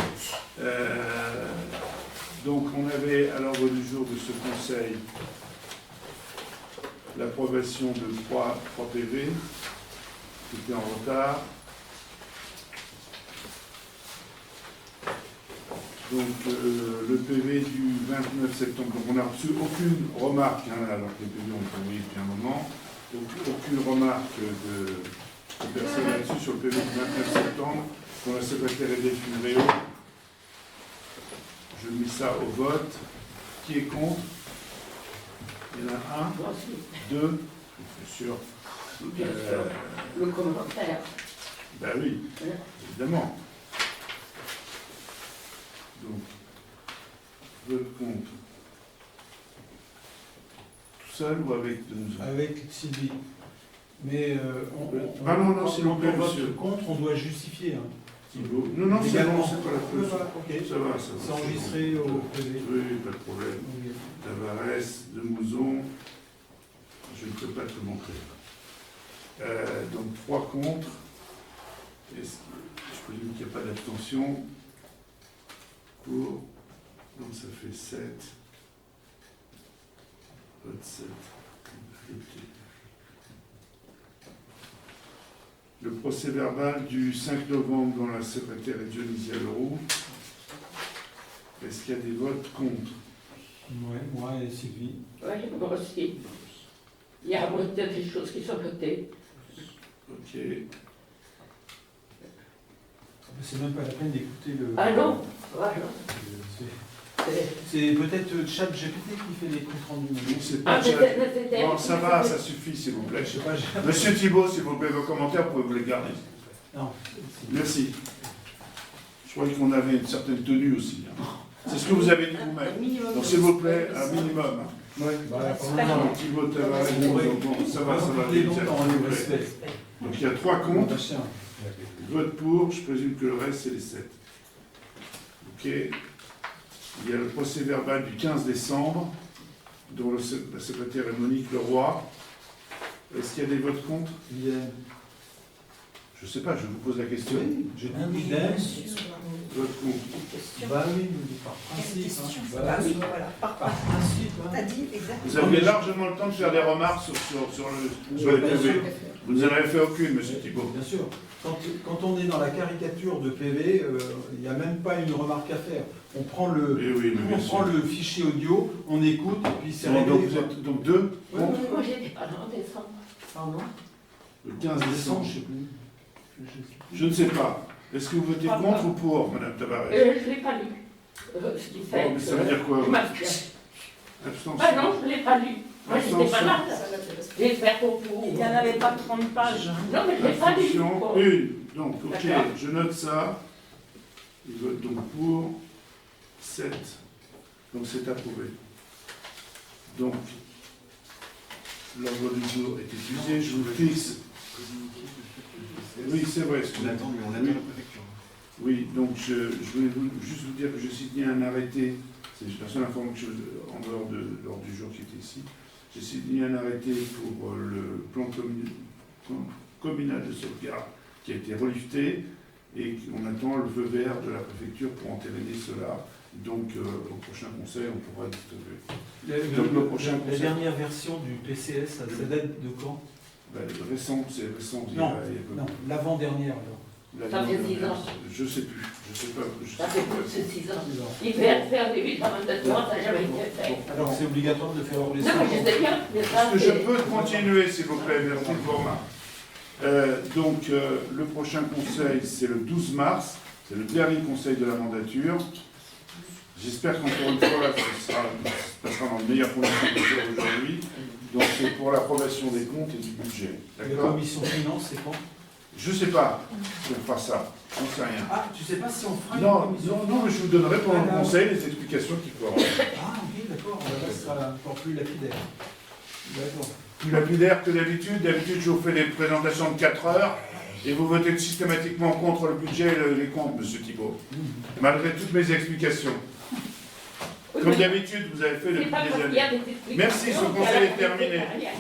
Speaker 1: Donc on avait à l'ordre du jour de ce conseil l'approbation de 3 PV qui étaient en retard. Donc le PV du 29 septembre, donc on n'a reçu aucune remarque, hein, alors que les PV ont été envoyés depuis un moment, donc aucune remarque de personne là-dessus sur le PV du 29 septembre, dont la secrétaire est Delphine Réau. Je mets ça au vote. Qui est contre? Il y en a un, deux, bien sûr.
Speaker 5: Bien sûr. Le commentaire.
Speaker 1: Ben oui, évidemment. Donc, vote contre. Tout seul ou avec de nous?
Speaker 2: Avec Sylvie. Mais
Speaker 1: Ah non, non,
Speaker 2: quand
Speaker 1: s'il vous plaît,
Speaker 2: on vote
Speaker 1: monsieur.
Speaker 2: contre, on doit justifier. Hein.
Speaker 1: Non, non, c'est
Speaker 2: Légalement.
Speaker 1: bon, c'est pas la
Speaker 2: Ouais,
Speaker 1: cause.
Speaker 2: voilà, ok.
Speaker 1: Ça va, ça va.
Speaker 2: C'est enregistré au PV.
Speaker 1: Oui, pas de problème. Tavares, de Mouzon, je ne peux pas te montrer. Donc 3 contre. Je présume qu'il n'y a pas d'abstention. Pour. Donc ça fait 7. Vote 7. Adopté. Le procès verbal du 5 novembre dont la secrétaire est Dionysia Leroux. Est-ce qu'il y a des votes contre?
Speaker 2: Ouais, moi et Sylvie.
Speaker 5: Oui, moi aussi. Il y a peut-être des choses qui sont votées.
Speaker 1: Ok.
Speaker 2: C'est même pas la peine d'écouter le.
Speaker 5: Ah non, voilà.
Speaker 2: C'est peut-être ChatGPT qui fait les comptes rendus.
Speaker 1: Donc c'est
Speaker 5: Ah,
Speaker 1: pas
Speaker 5: c'était
Speaker 1: Bon, ça va, ça suffit, s'il vous plaît.
Speaker 2: Je sais pas,
Speaker 1: Monsieur Thibault, s'il vous plaît, vos commentaires, vous pouvez vous les garder.
Speaker 2: Non.
Speaker 1: Merci. Je croyais qu'on avait une certaine tenue aussi. Hein. C'est ce que vous avez dit vous-même. Donc s'il vous plaît, un minimum.
Speaker 2: Ouais, voilà, pour
Speaker 9: pas
Speaker 2: l'instant,
Speaker 1: Donc, Thibault, Tavares,
Speaker 2: Ouais.
Speaker 1: bon, ça va,
Speaker 2: les
Speaker 1: s'il
Speaker 2: longtemps,
Speaker 1: vous
Speaker 2: le
Speaker 1: plaît.
Speaker 2: respect.
Speaker 1: Donc il y a 3 contre.
Speaker 2: Chien.
Speaker 1: Vote pour, je présume que le reste, c'est les 7. Ok. Il y a le procès verbal du 15 décembre, dont la secrétaire est Monique Leroy. Est-ce qu'il y a des votes contre?
Speaker 2: Il y a.
Speaker 1: Je ne sais pas, je vous pose la question.
Speaker 2: Oui, j'ai dit idem.
Speaker 1: votre compte.
Speaker 2: Bah oui, mais par principe.
Speaker 9: Question,
Speaker 2: Hein.
Speaker 9: bah oui,
Speaker 2: Voilà,
Speaker 9: voilà, par
Speaker 2: par principe. Hein.
Speaker 9: T'as dit exactement.
Speaker 1: Vous avez largement le temps de faire des remarques sur les
Speaker 2: Bien
Speaker 1: PV.
Speaker 2: sûr.
Speaker 1: Vous n'en avez fait aucune, monsieur Thibault.
Speaker 2: Bien sûr. Quand on est dans la caricature de PV, il n'y a même pas une remarque à faire. On prend le,
Speaker 1: Oui, oui, mais bien sûr.
Speaker 2: le fichier audio, on écoute, et puis c'est
Speaker 1: Donc,
Speaker 2: réglé.
Speaker 1: vous êtes donc deux
Speaker 2: Ouais,
Speaker 1: contre
Speaker 5: Moi, j'étais pas là en décembre.
Speaker 2: Pardon.
Speaker 1: le 15 décembre.
Speaker 2: Je sais plus.
Speaker 1: Je ne sais pas. Est-ce que vous votez contre ou pour, madame Tabarez?
Speaker 5: Je ne l'ai pas lu. Ce qui fait.
Speaker 1: Oh, mais ça veut dire quoi?
Speaker 5: Je m'abstiens.
Speaker 1: Abstention.
Speaker 5: Ah non, je ne l'ai pas lu. Moi, j'étais pas là. J'espère qu'on pour.
Speaker 9: Il n'y en avait pas 30 pages. Hein.
Speaker 5: Non, mais je ne l'ai pas lu.
Speaker 1: Abstention. Une. Donc, ok,
Speaker 5: D'accord.
Speaker 1: je note ça. Il vote donc pour 7. Donc, c'est approuvé. Donc, l'ordre du jour est étudié. Je vous fixe. Oui, c'est vrai.
Speaker 8: On
Speaker 1: excusez-moi.
Speaker 8: attend, mais on attend la préfecture.
Speaker 1: Oui, donc je voulais juste vous dire que j'ai signé un arrêté, c'est la seule information en dehors de l'ordre du jour qui était ici, j'ai signé un arrêté pour le plan communal de sauvegarde qui a été relifté et on attend le feu vert de la préfecture pour entériner cela. Donc au prochain conseil, on pourra distribuer. Donc, le prochain
Speaker 2: La
Speaker 1: conseil.
Speaker 2: dernière version du PCS, ça date de quand?
Speaker 1: Ben, récent, c'est récent.
Speaker 2: Non,
Speaker 1: il y a peu-
Speaker 2: non, l'avant-dernière. alors.
Speaker 1: la
Speaker 5: Ça fait
Speaker 1: dernière-
Speaker 5: 6 ans.
Speaker 1: Je sais plus, je sais pas. Je
Speaker 5: Ça
Speaker 1: sais
Speaker 5: fait
Speaker 1: pas.
Speaker 5: plus de 6 ans.
Speaker 2: Alors,
Speaker 5: Il fait faire des 8 à 22 ans, ça n'a jamais été fait.
Speaker 2: alors c'est obligatoire de faire
Speaker 5: Non,
Speaker 2: les
Speaker 5: mais je sais bien, mais ça,
Speaker 1: Est-ce que je
Speaker 5: c'est-
Speaker 1: peux continuer, s'il vous plaît, merci de vos remarques. Donc, le prochain conseil, c'est le 12 mars, c'est le dernier conseil de la mandature. J'espère qu'encore une fois, ça se passera dans de meilleures conditions que aujourd'hui. Donc, c'est pour l'approbation des comptes et du budget.
Speaker 2: La
Speaker 1: D'accord?
Speaker 2: commission finance, c'est quand?
Speaker 1: Je ne sais pas si on fera ça, j'en sais rien.
Speaker 2: Ah, tu sais pas si on fera une
Speaker 1: Non,
Speaker 2: commission?
Speaker 1: non, non, mais je vous donnerai pendant le
Speaker 2: Alors.
Speaker 1: conseil les explications qu'il faut avoir.
Speaker 2: Ah oui, d'accord, là, ce sera encore plus lapidaire. D'accord.
Speaker 1: Plus lapidaire que d'habitude. D'habitude, je vous fais des présentations de 4 heures et vous votez systématiquement contre le budget et les comptes, monsieur Thibault, malgré toutes mes explications.
Speaker 5: Oui,
Speaker 1: Comme
Speaker 5: mais
Speaker 1: d'habitude, vous avez fait
Speaker 5: c'est
Speaker 1: depuis
Speaker 5: pas
Speaker 1: des
Speaker 5: parce qu'il y a
Speaker 1: années.
Speaker 5: des explications
Speaker 1: Merci, ce
Speaker 5: qu'il y a
Speaker 1: conseil
Speaker 5: la
Speaker 1: est terminé.
Speaker 5: réalité derrière.